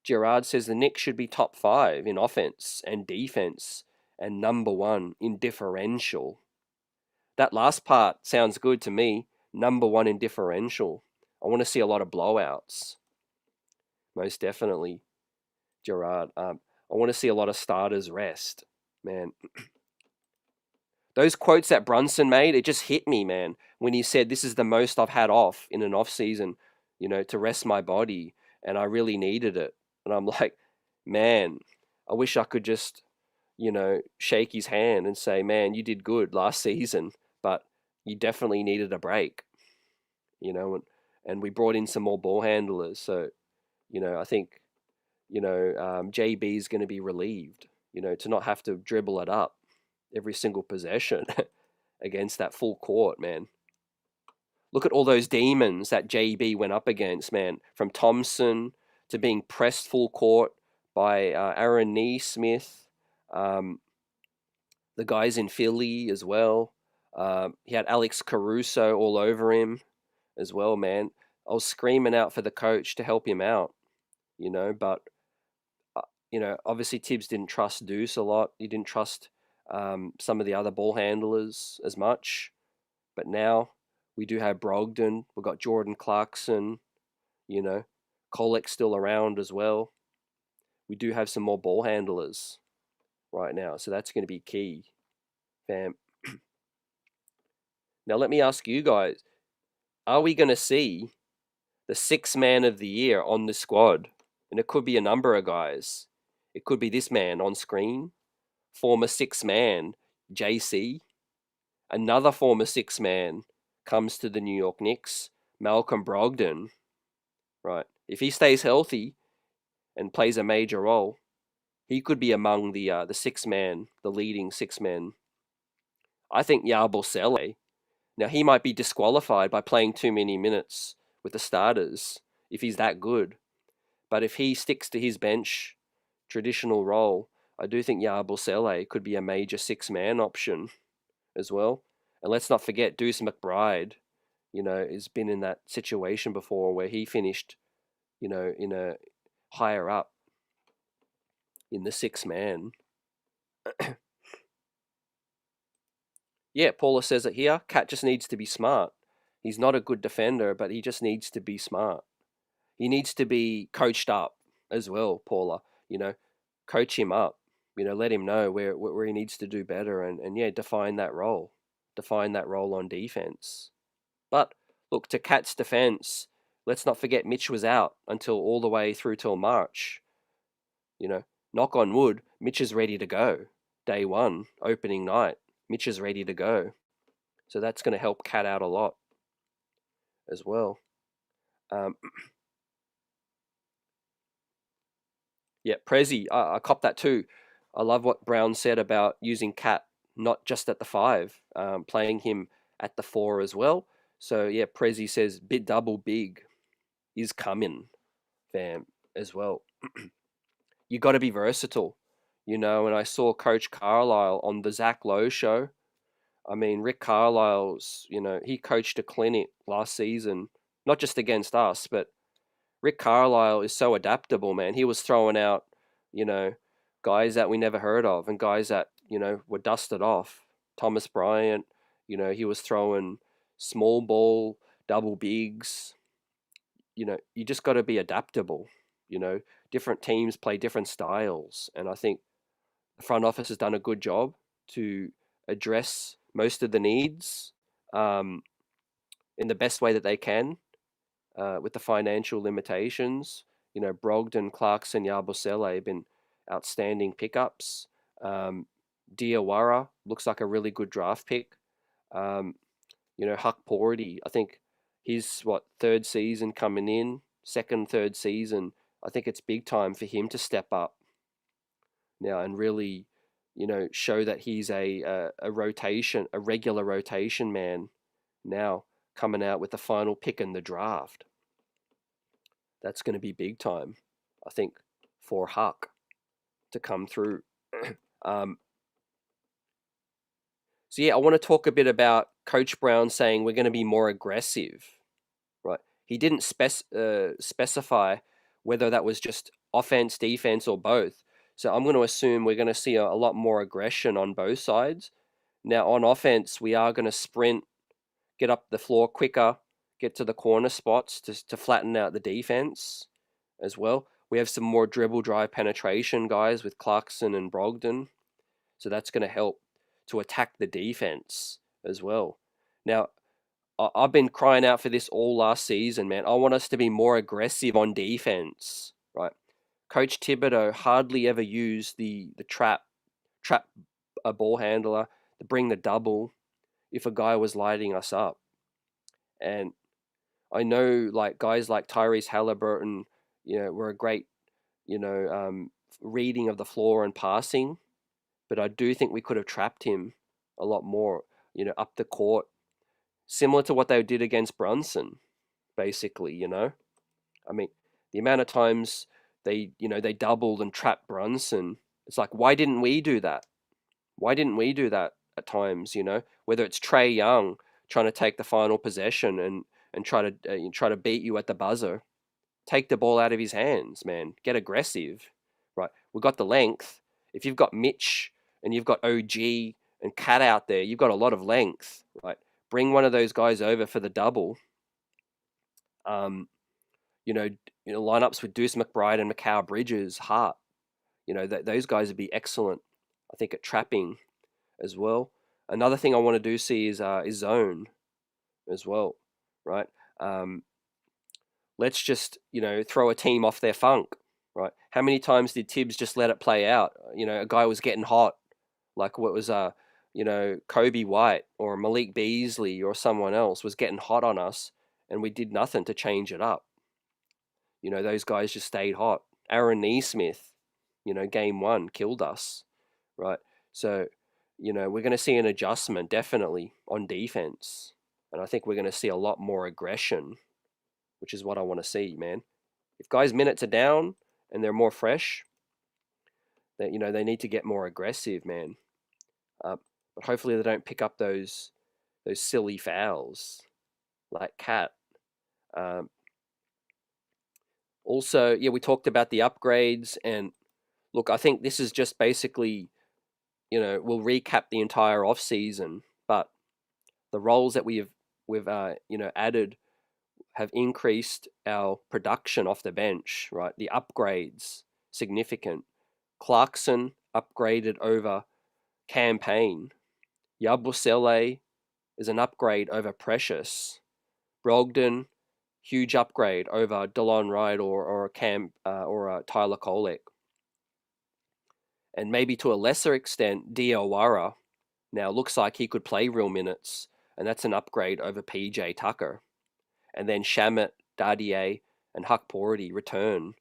Gerard says the Knicks should be top 5 in offense and defense and number 1 in differential. That last part sounds good to me. Number 1 in differential. I want to see a lot of blowouts. Most definitely, Gerard. I want to see a lot of starters rest, man. Those quotes that Brunson made, it just hit me, man, when he said, this is the most I've had off in an off season, to rest my body, and I really needed it. And I'm like, man, I wish I could just, shake his hand and say, man, you did good last season, but you definitely needed a break, and we brought in some more ball handlers. So, I think, JB is going to be relieved, to not have to dribble it up every single possession against that full court, man. Look at all those demons that JB went up against, man. From Thompson to being pressed full court by Aaron Neesmith, the guys in Philly as well. He had Alex Caruso all over him as well, man. I was screaming out for the coach to help him out, but, obviously Tibbs didn't trust Deuce a lot. He didn't trust some of the other ball handlers as much. But now we do have Brogdon. We've got Jordan Clarkson, Kolek's still around as well. We do have some more ball handlers right now. So that's going to be key, fam. Now let me ask you guys, are we going to see the 6th man of the year on the squad? And it could be a number of guys. It could be this man on screen, former 6th man, JC. Another former 6th man comes to the New York Knicks, Malcolm Brogdon. right? If he stays healthy and plays a major role, he could be among the six man, the leading six men. I think Yabusele. Now he might be disqualified by playing too many minutes with the starters if he's that good. But if he sticks to his bench traditional role, I do think Yabusele could be a major six-man option as well. And let's not forget Deuce McBride, has been in that situation before where he finished, in a higher up in the six-man. Yeah, Paula says it here. Cat just needs to be smart. He's not a good defender, but he just needs to be smart. He needs to be coached up as well, Paula. Coach him up. Let him know where he needs to do better, and yeah, define that role. Define that role on defense. But look, to Cat's defense, let's not forget Mitch was out until all the way through till March. Knock on wood, Mitch is ready to go. Day one, opening night, Mitch is ready to go. So that's going to help Cat out a lot as well. Yeah, Prezi, I cop that too. I love what Brown said about using Cat not just at the 5, playing him at the 4 as well. So yeah, Prezi says bit double big is coming, fam, as well. You got to be versatile, and I saw Coach Carlisle on the Zach Lowe show. I mean, Rick Carlisle's, he coached a clinic last season, not just against us, but Rick Carlisle is so adaptable, man. He was throwing out, guys that we never heard of and guys that, were dusted off. Thomas Bryant, he was throwing small ball, double bigs. You just got to be adaptable. Different teams play different styles. And I think the front office has done a good job to address most of the needs in the best way that they can. With the financial limitations, Brogdon, Clarkson, Yabusele have been outstanding pickups. Diawara looks like a really good draft pick. Huck Porty, I think he's third season coming in, third season. I think it's big time for him to step up now and really, show that he's a regular rotation man now, coming out with the final pick in the draft. That's going to be big time, I think, for Huck to come through. So yeah, I want to talk a bit about Coach Brown saying we're going to be more aggressive, right? He didn't specify whether that was just offense, defense, or both. So I'm going to assume we're going to see a lot more aggression on both sides. Now on offense, we are going to sprint, get up the floor quicker, get to the corner spots to flatten out the defense as well. We have some more dribble drive penetration guys with Clarkson and Brogdon. So that's going to help to attack the defense as well. Now, I've been crying out for this all last season, man. I want us to be more aggressive on defense, right? Coach Thibodeau hardly ever used the trap a ball handler to bring the double if a guy was lighting us up. And I know guys like Tyrese Halliburton, were a great, reading of the floor and passing, but I do think we could have trapped him a lot more, up the court, similar to what they did against Brunson, basically, I mean, the amount of times they doubled and trapped Brunson, it's like, why didn't we do that? Why didn't we do that at times, whether it's Trae Young trying to take the final possession and try to beat you at the buzzer. Take the ball out of his hands, man. Get aggressive, right? We've got the length. If you've got Mitch and you've got OG and Cat out there, you've got a lot of length, right? Bring one of those guys over for the double. Lineups with Deuce McBride and Mikal Bridges, Hart. Those guys would be excellent, I think, at trapping as well. Another thing I want to see is zone as well, right? Let's just, throw a team off their funk, right? How many times did Tibbs just let it play out? A guy was getting hot, like what was, Kobe White or Malik Beasley or someone else was getting hot on us, and we did nothing to change it up. You know, those guys just stayed hot. Aaron Neesmith, you know, game one killed us, right? So, you know, we're going to see an adjustment definitely on defense. And I think we're going to see a lot more aggression, which is what I want to see, man. If guys' minutes are down and they're more fresh, that, you know, they need to get more aggressive, man. But hopefully they don't pick up those silly fouls like Cat. Um, Also, yeah, we talked about the upgrades, and look, I think this is just basically, you know, we'll recap the entire off season, but the roles that we've you know, added have increased our production off the bench, right? The upgrades significant. Clarkson upgraded over Campaign. Yabusele is an upgrade over Precious. Brogdon, huge upgrade over DeLon Wright or Tyler Kolek. And maybe to a lesser extent, Diawara now looks like he could play real minutes, and that's an upgrade over PJ Tucker. And then Shamit, Dadier, and Huck Porty return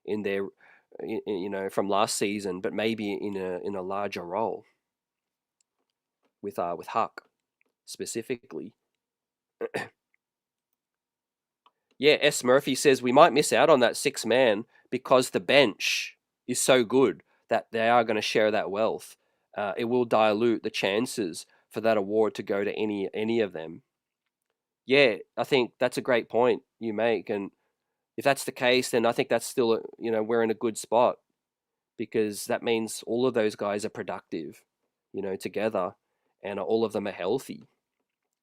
in their, you know, from last season, but maybe in a larger role with Huck specifically. Yeah, S. Murphy says we might miss out on that 6-man because the bench is so good that they are going to share that wealth. It will dilute the chances for that award to go to any of them. Yeah, I think that's a great point you make, and if that's the case, then I think that's still you know, we're in a good spot because that means all of those guys are productive, you know, together, and all of them are healthy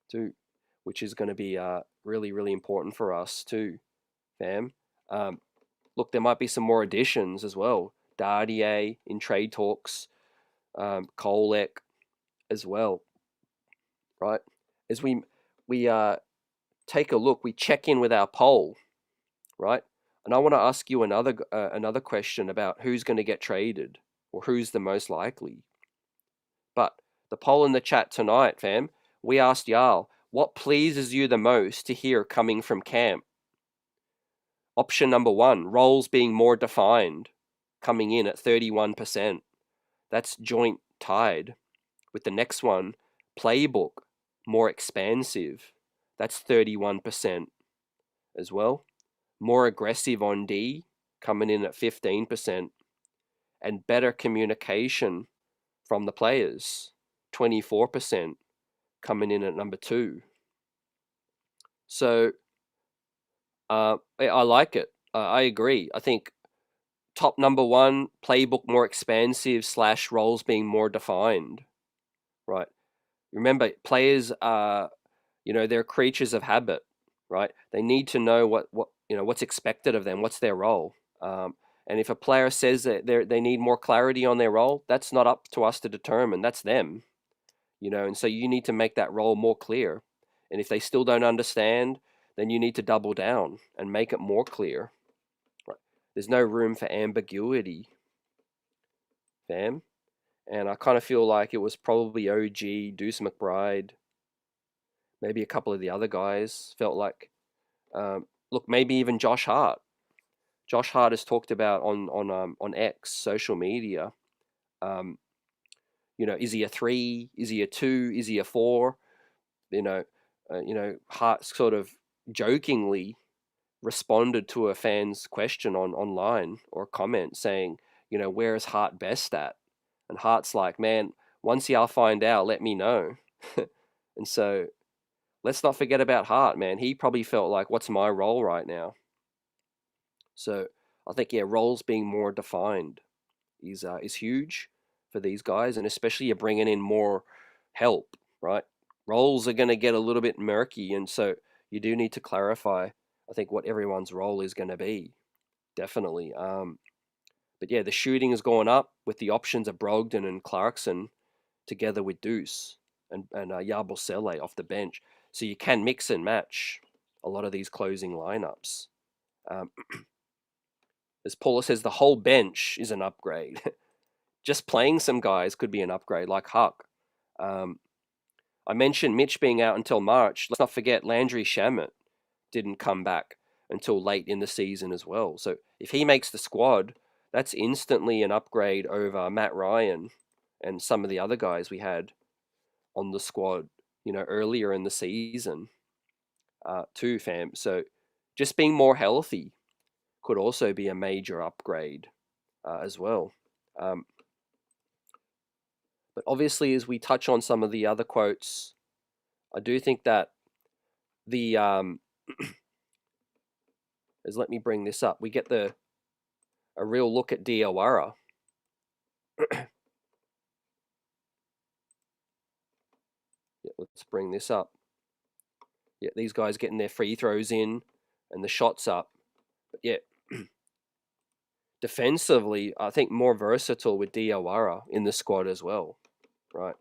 too, which is going to be really, really important for us too, fam. Look, there might be some more additions as well. Dardier in trade talks, Kolek as well, right? As we take a look, we check in with our poll, right? And I want to ask you another question about who's going to get traded or who's the most likely. But the poll in the chat tonight, fam, we asked y'all, what pleases you the most to hear coming from camp? Option number 1, roles being more defined, coming in at 31%. That's joint tied with the next one, playbook more expansive. That's 31% as well. More aggressive on D, coming in at 15%. And better communication from the players, 24%, coming in at number 2. So I like it. I agree. I think top number 1, playbook more expansive / roles being more defined, right? Remember, players are, you know, they're creatures of habit, right? They need to know what you know, what's expected of them, what's their role. And if a player says that they need more clarity on their role, that's not up to us to determine. That's them, you know. And so you need to make that role more clear. And if they still don't understand, then you need to double down and make it more clear. Right? There's no room for ambiguity, fam. And I kind of feel like it was probably OG, Deuce McBride, maybe a couple of the other guys felt like, look, maybe even Josh Hart. Josh Hart has talked about on X social media. You know, is he a 3? Is he a 2? Is he a 4? You know, Hart sort of jokingly responded to a fan's question online or comment saying, you know, where is Hart best at? And Hart's like, man, once y'all find out, let me know. And so let's not forget about Hart, man. He probably felt like, what's my role right now? So I think, yeah, roles being more defined is huge for these guys, and especially you're bringing in more help, right? Roles are going to get a little bit murky, and so you do need to clarify, I think, what everyone's role is going to be, definitely. But yeah, the shooting has gone up with the options of Brogdon and Clarkson together with Deuce and Yabusele off the bench. So you can mix and match a lot of these closing lineups. As Paula says, the whole bench is an upgrade. Just playing some guys could be an upgrade, like Huck. I mentioned Mitch being out until March. Let's not forget Landry Shamet didn't come back. until late in the season as well. So if he makes the squad, that's instantly an upgrade over Matt Ryan and some of the other guys we had on the squad, earlier in the season, too, fam. So just being more healthy could also be a major upgrade as well. But obviously, as we touch on some of the other quotes, I do think that the let me bring this up. We get a real look at Diawara. Yeah, let's bring this up. Yeah, these guys getting their free throws in and the shots up. But yeah, defensively, I think more versatile with Diawara in the squad as well, right?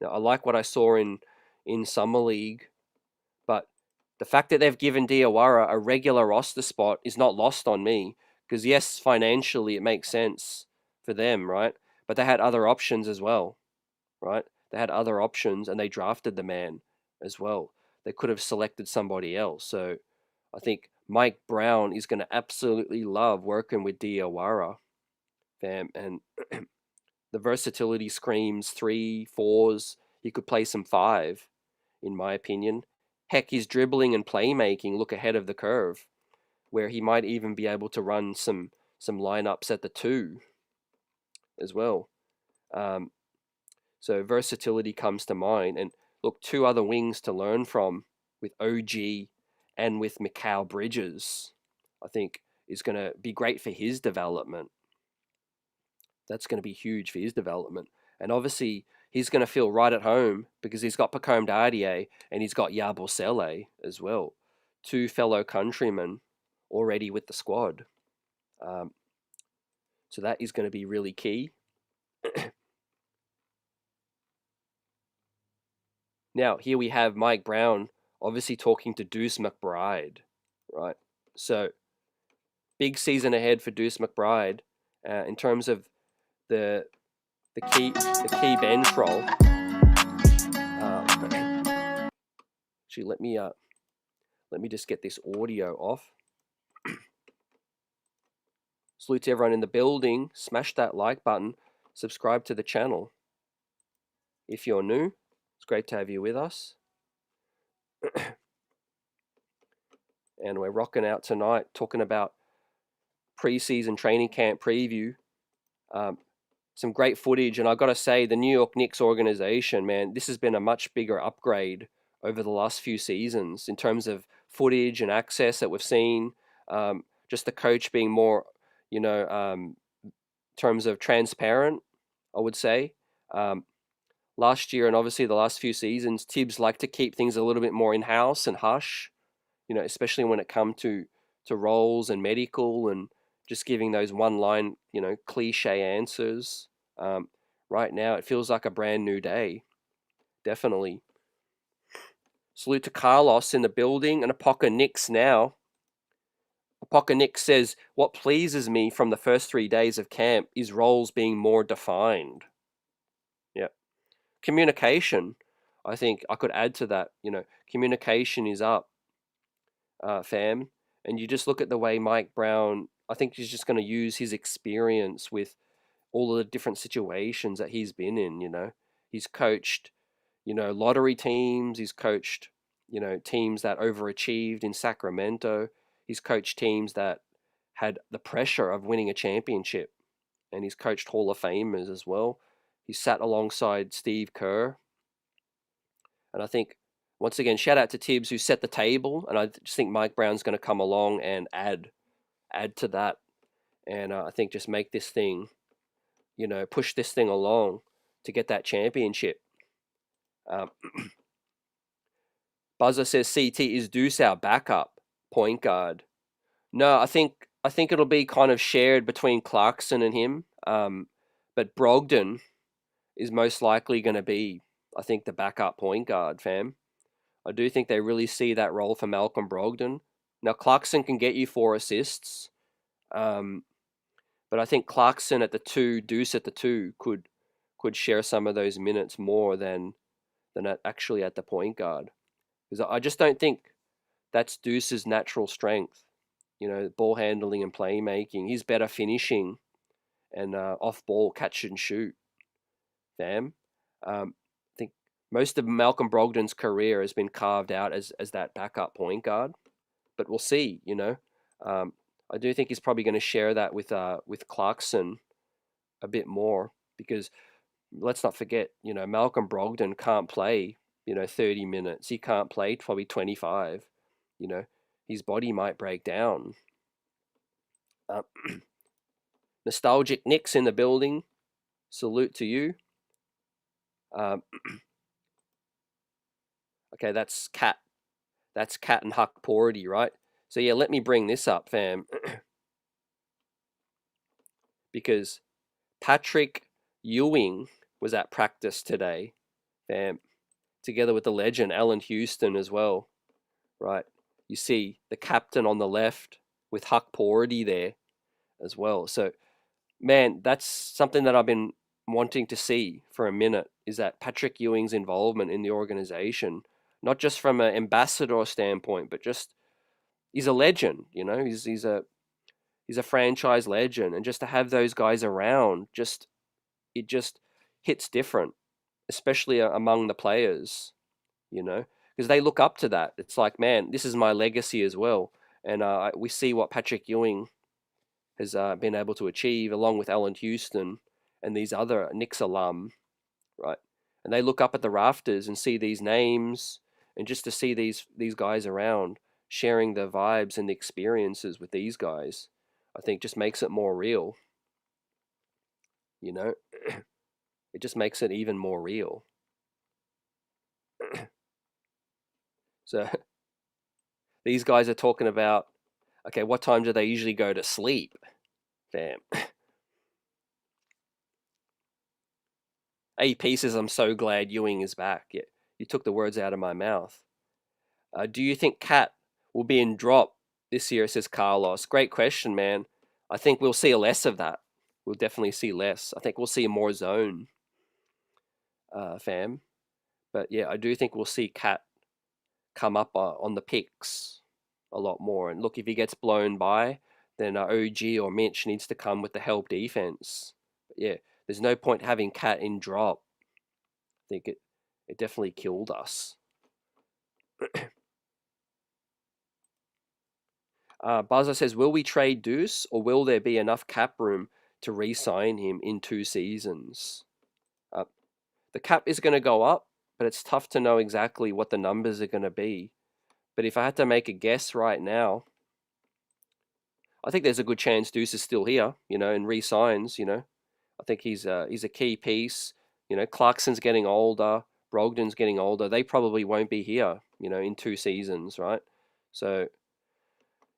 Now, I like what I saw in Summer League, but the fact that they've given Diawara a regular roster spot is not lost on me, because yes, financially it makes sense for them, right? But they had other options as well, right? They had other options and they drafted the man as well. They could have selected somebody else. So I think Mike Brown is going to absolutely love working with Diawara, fam. And the versatility screams 3, 4s. He could play some 5, in my opinion. Heck, his dribbling and playmaking look ahead of the curve, where he might even be able to run some lineups at the 2 as well. So versatility comes to mind. And look, 2 other wings to learn from with OG and with Mikal Bridges, I think is going to be great for his development. That's going to be huge for his development. And obviously, he's going to feel right at home because he's got Pacome Dardier and he's got Yabusele as well. 2 fellow countrymen already with the squad. So that is going to be really key. Now, here we have Mike Brown obviously talking to Deuce McBride, right? So, big season ahead for Deuce McBride in terms of the key bench role. Actually, let me just get this audio off. Salute to everyone in the building. Smash that like button. Subscribe to the channel. If you're new, it's great to have you with us. And we're rocking out tonight talking about preseason training camp preview. Some great footage, and I got to say, the New York Knicks organization, man, this has been a much bigger upgrade over the last few seasons in terms of footage and access that we've seen. Just the coach being more, in terms of transparent, I would say. Last year and obviously the last few seasons, Tibbs liked to keep things a little bit more in-house and hush, especially when it come to roles and medical and just giving those one-line, cliche answers. Right now, it feels like a brand new day. Definitely. Salute to Carlos in the building and KNICKS now. KNICKS says, what pleases me from the first 3 days of camp is roles being more defined. Yeah. Communication, I think I could add to that. Communication is up, fam. And you just look at the way Mike Brown, I think he's just going to use his experience with all of the different situations that he's been in. He's coached, lottery teams. He's coached, teams that overachieved in Sacramento. He's coached teams that had the pressure of winning a championship. And he's coached Hall of Famers as well. He sat alongside Steve Kerr. And I think, once again, shout out to Tibbs who set the table. And I just think Mike Brown's going to come along and add to that. And I think just make this thing, push this thing along to get that championship. Buzzer says CT is Deuce our backup point guard. No, I think it'll be kind of shared between Clarkson and him. But Brogdon is most likely going to be, I think, the backup point guard, fam. I do think they really see that role for Malcolm Brogdon. Now, Clarkson can get you 4 assists. But I think Clarkson at the 2, Deuce at the 2 could share some of those minutes more than actually at the point guard. Because I just don't think that's Deuce's natural strength. ball handling and playmaking. He's better finishing and off ball catch and shoot, fam. I think most of Malcolm Brogdon's career has been carved out as that backup point guard, but we'll see. I do think he's probably going to share that with Clarkson a bit more, because let's not forget, Malcolm Brogdon can't play 30 minutes. He can't play probably 25. His body might break down. Nostalgic Knicks in the building. Salute to you. Okay, that's Cat. That's Cat and Huck Porty, right? So yeah, let me bring this up, fam. Because Patrick Ewing was at practice today, fam, together with the legend Allen Houston as well, right? You see the captain on the left with Huck Porty there as well. So, man, that's something that I've been wanting to see for a minute, is that Patrick Ewing's involvement in the organization, not just from an ambassador standpoint, but just he's a legend, he's a franchise legend, and just to have those guys around, it just hits different, especially among the players, because they look up to that. It's like, man, this is my legacy as well, and we see what Patrick Ewing has been able to achieve, along with Allen Houston and these other Knicks alum, right? And they look up at the rafters and see these names, and just to see these guys around, sharing the vibes and the experiences with these guys, I think just makes it more real. It just makes it even more real. So these guys are talking about, okay, what time do they usually go to sleep? Damn. AP says, I'm so glad Ewing is back. Yeah, you took the words out of my mouth. Do you think Cat will be in drop this year, says Carlos? Great question, man. I think we'll see less of that. We'll definitely see less. I think we'll see more zone, fam. But yeah, I do think we'll see Cat come up on the picks a lot more. And look, if he gets blown by, then OG or Mitch needs to come with the help defense. But yeah, there's no point having Cat in drop. I think it definitely killed us. Buzzer says, will we trade Deuce, or will there be enough cap room to re-sign him in 2 seasons? The cap is going to go up, but it's tough to know exactly what the numbers are going to be. But if I had to make a guess right now, I think there's a good chance Deuce is still here, and re-signs, I think he's a key piece. Clarkson's getting older, Brogdon's getting older. They probably won't be here, in 2 seasons, right? So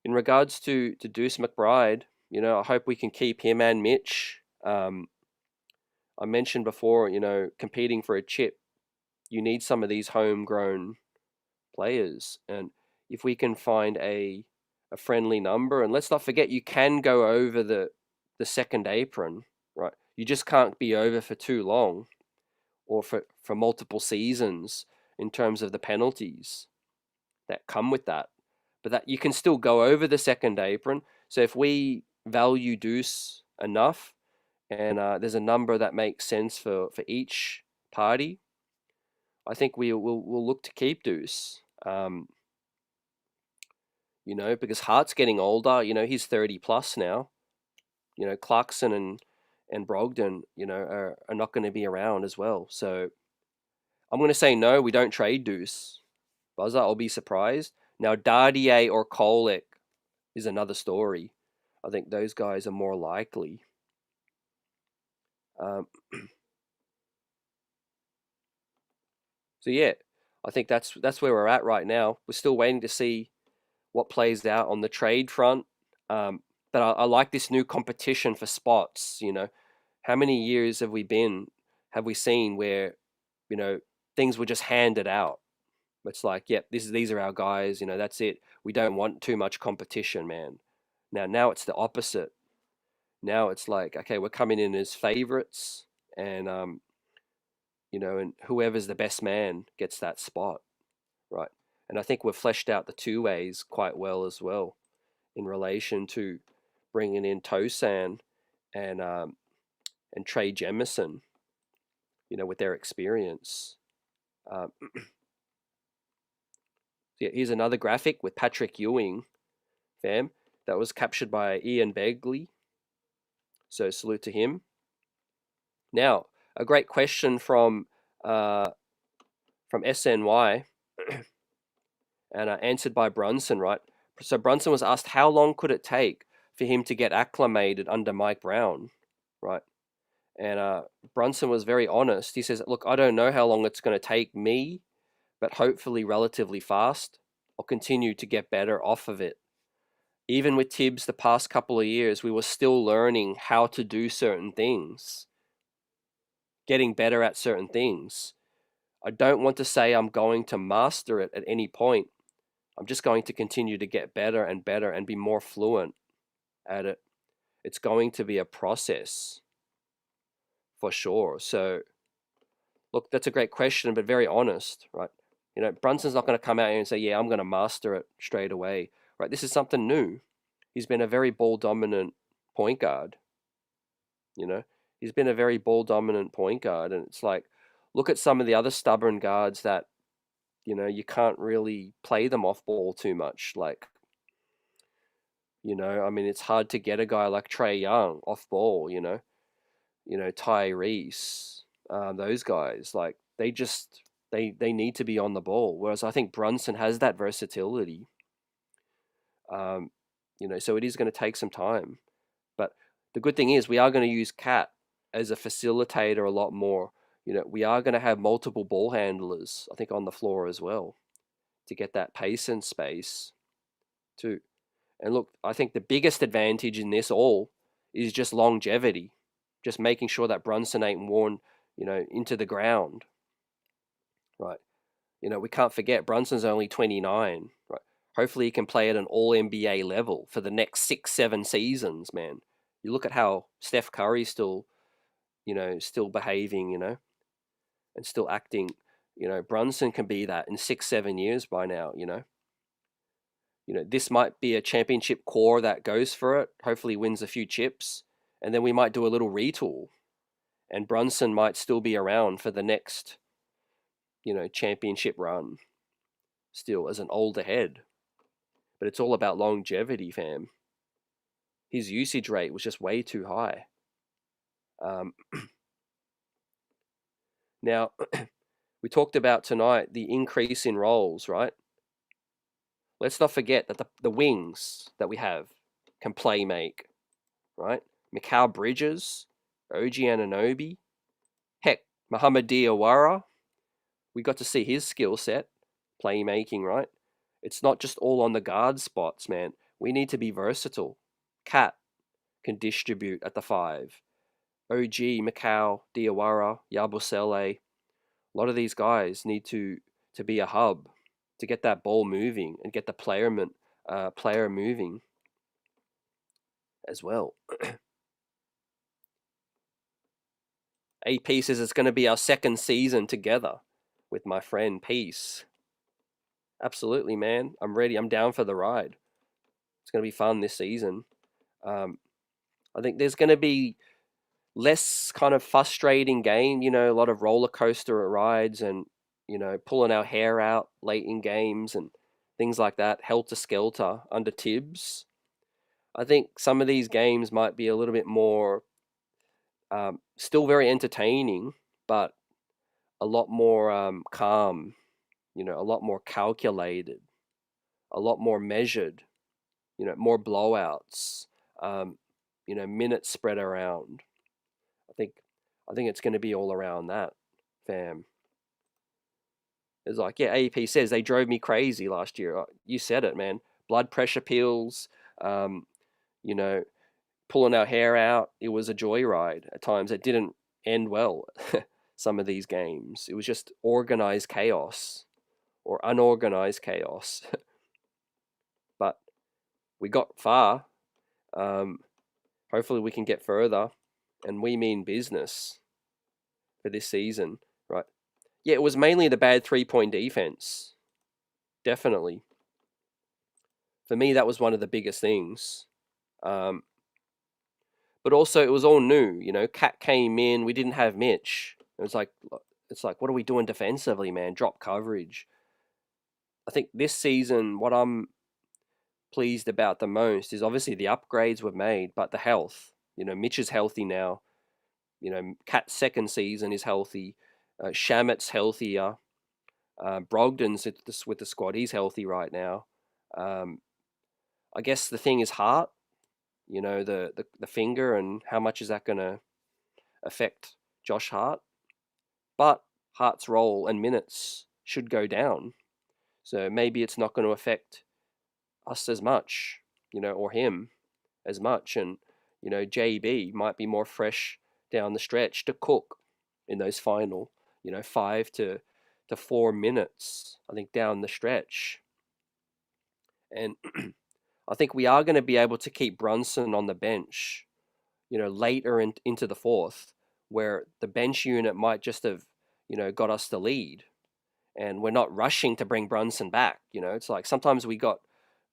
in regards to Deuce McBride, I hope we can keep him and Mitch. I mentioned before, competing for a chip, you need some of these homegrown players. And if we can find a friendly number, and let's not forget, you can go over the second apron, right? You just can't be over for too long, or for multiple seasons, in terms of the penalties that come with that. But that you can still go over the second apron. So if we value Deuce enough, and there's a number that makes sense for each party, I think we'll look to keep Deuce. Because Hart's getting older. He's 30 plus now. Clarkson and Brogdon, are not going to be around as well. So I'm going to say no, we don't trade Deuce. Buzzer, I'll be surprised. Now, Dardier or Kolek is another story. I think those guys are more likely. So yeah, I think that's where we're at right now. We're still waiting to see what plays out on the trade front. But I like this new competition for spots. How many years have we seen where, things were just handed out? It's like, yep, these are our guys. That's it. We don't want too much competition, man. Now it's the opposite. Now it's like, okay, we're coming in as favorites, and and whoever's the best man gets that spot, right? And I think we've fleshed out the two ways quite well as well. in relation to bringing in Tosan and Trey Jemison, with their experience. Yeah, here's another graphic with Patrick Ewing, fam, that was captured by Ian Begley. So salute to him. Now, a great question from SNY and answered by Brunson, right? So Brunson was asked how long could it take for him to get acclimated under Mike Brown, right? And Brunson was very honest. He says, look, I don't know how long it's going to take me, but hopefully relatively fast. I'll continue to get better off of it. Even with Tibbs the past couple of years, we were still learning how to do certain things, getting better at certain things. I don't want to say I'm going to master it at any point. I'm just going to continue to get better and better and be more fluent at it. It's going to be a process for sure. So, look, that's a great question, but very honest, right? Brunson's not going to come out here and say, yeah, I'm going to master it straight away, right? This is something new. He's been a very ball dominant point guard. He's been a very ball dominant point guard. And it's like, look at some of the other stubborn guards that, you can't really play them off ball too much. Like, I mean, it's hard to get a guy like Trae Young off ball, Tyrese, those guys, like they need to be on the ball. Whereas I think Brunson has that versatility. So it is going to take some time. But the good thing is we are going to use Cat as a facilitator a lot more. We are going to have multiple ball handlers, I think, on the floor as well to get that pace and space too. And look, I think the biggest advantage in this all is just longevity, just making sure that Brunson ain't worn, into the ground, right? We can't forget Brunson's only 29, right? Hopefully he can play at an all-NBA level for the next 6-7 seasons, man. You look at how Steph Curry's still behaving, and still acting. Brunson can be that in 6-7 years by now, this might be a championship core that goes for it, hopefully wins a few chips, and then we might do a little retool, and Brunson might still be around for the next, championship run, still as an older head. But it's all about longevity, fam. His usage rate was just way too high. Now, we talked about tonight the increase in roles, right? Let's not forget that the wings that we have can play make, right? Mikal Bridges, OG Anunoby, heck, Muhammad Diawara. We got to see his skill set, playmaking, right? It's not just all on the guard spots, man. We need to be versatile. Cat can distribute at the 5. OG, Mikal, Diawara, Yabusele. A lot of these guys need to be a hub to get that ball moving and get the player moving as well. AP says it's going to be our second season together with my friend Peace. Absolutely, man. I'm ready. I'm down for the ride. It's going to be fun this season. I think there's going to be less kind of frustrating game, a lot of roller coaster rides and, pulling our hair out late in games and things like that, helter-skelter under Tibbs. I think some of these games might be a little bit more, still very entertaining, but a lot more calm, a lot more calculated, a lot more measured, more blowouts, minutes spread around. I think it's going to be all around that, fam. It's like, yeah, AP says they drove me crazy last year. You said it, man. Blood pressure pills, pulling our hair out. It was a joyride at times. It didn't end well. Some of these games, it was just organized chaos or unorganized chaos. But we got far. Hopefully we can get further, and we mean business for this season, right? Yeah, it was mainly the bad 3-point defense. Definitely. For me, that was one of the biggest things. But also, it was all new. You know, Cat came in. We didn't have Mitch. It's like, what are we doing defensively, man? Drop coverage. I think this season, what I'm pleased about the most is obviously the upgrades we've made, but the health. You know, Mitch is healthy now. You know, Cat's second season is healthy. Shamet's healthier. Brogdon's with the squad. He's healthy right now. I guess the thing is heart. You know, the finger, and how much is that going to affect Josh Hart? But Hart's role and minutes should go down. So maybe it's not going to affect us as much, you know, or him as much. And, you know, JB might be more fresh down the stretch to cook in those final, you know, 5 to 4 minutes, I think, down the stretch. And I think we are going to be able to keep Brunson on the bench, you know, later into the fourth, where the bench unit might just have, you know, got us the lead. And we're not rushing to bring Brunson back. You know, it's like sometimes we got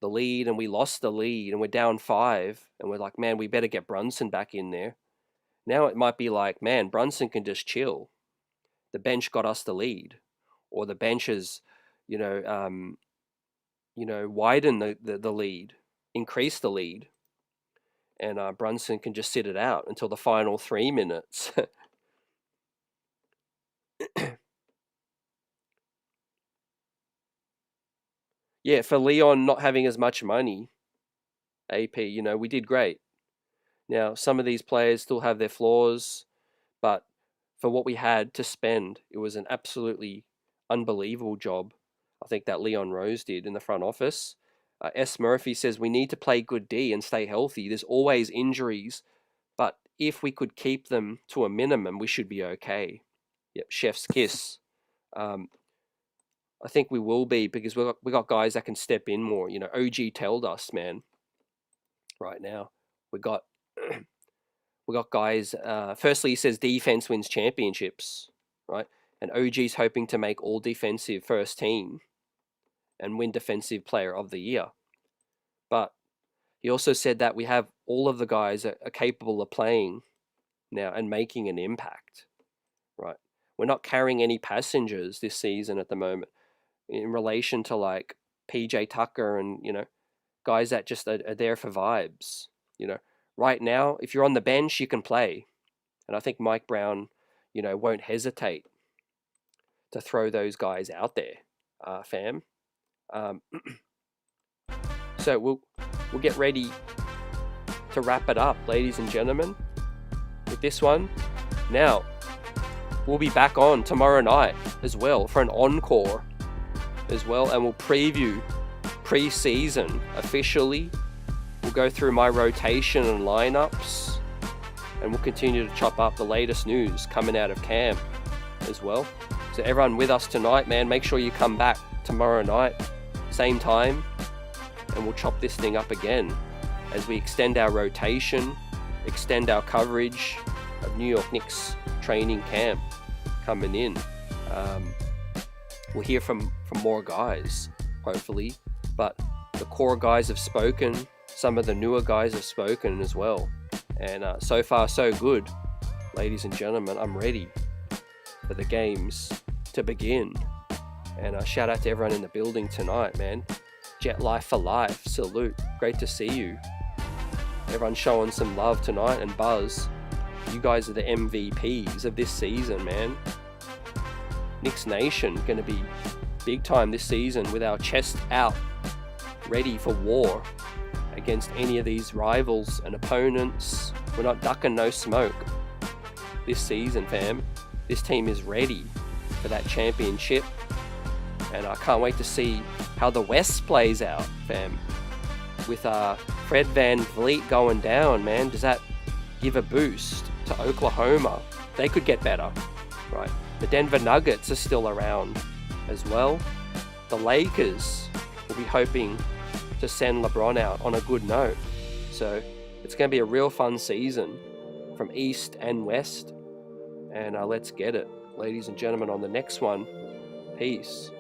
the lead and we lost the lead and we're down 5 and we're like, man, we better get Brunson back in there. Now it might be like, man, Brunson can just chill. The bench got us the lead, or the bench has, widen the lead, increase the lead, and Brunson can just sit it out until the final 3 minutes. Yeah, for Leon not having as much money, AP, you know, we did great. Now, some of these players still have their flaws, but for what we had to spend, it was an absolutely unbelievable job, I think, that Leon Rose did in the front office. S. Murphy says we need to play good D and stay healthy. There's always injuries, but if we could keep them to a minimum, we should be okay. Yep, chef's kiss. I think we will be, because we got guys that can step in more. You know, OG told us, man. Right now, we got guys. Firstly, he says defense wins championships, right? And OG's hoping to make all defensive first team and win defensive player of the year. But he also said that we have all of the guys are capable of playing now and making an impact, right? We're not carrying any passengers this season at the moment in relation to like PJ Tucker and, you know, guys that just are there for vibes. You know, right now, if you're on the bench, you can play. And I think Mike Brown, you know, won't hesitate to throw those guys out there, fam. So we'll get ready to wrap it up, ladies and gentlemen, with this one. Now, we'll be back on tomorrow night as well for an encore as well, and we'll preview pre-season officially. We'll go through my rotation and lineups, and we'll continue to chop up the latest news coming out of camp as well. So everyone with us tonight, man, make sure you come back tomorrow night, same time, and we'll chop this thing up again as we extend our rotation, extend our coverage of New York Knicks training camp coming in. We'll hear from more guys, hopefully, but the core guys have spoken. Some of the newer guys have spoken as well. And so far, so good. Ladies and gentlemen, I'm ready for the games to begin. And shout out to everyone in the building tonight, man. Jet Life for life. Salute. Great to see you. Everyone showing some love tonight, and Buzz. You guys are the MVPs of this season, man. Knicks Nation going to be big time this season with our chest out, ready for war against any of these rivals and opponents. We're not ducking no smoke this season, fam. This team is ready for that championship, and I can't wait to see how the West plays out, fam. With Fred VanVleet going down, man, does that give a boost to Oklahoma? They could get better, right? The Denver Nuggets are still around as well. The Lakers will be hoping to send LeBron out on a good note. So it's going to be a real fun season from East and West. And let's get it, ladies and gentlemen, on the next one. Peace.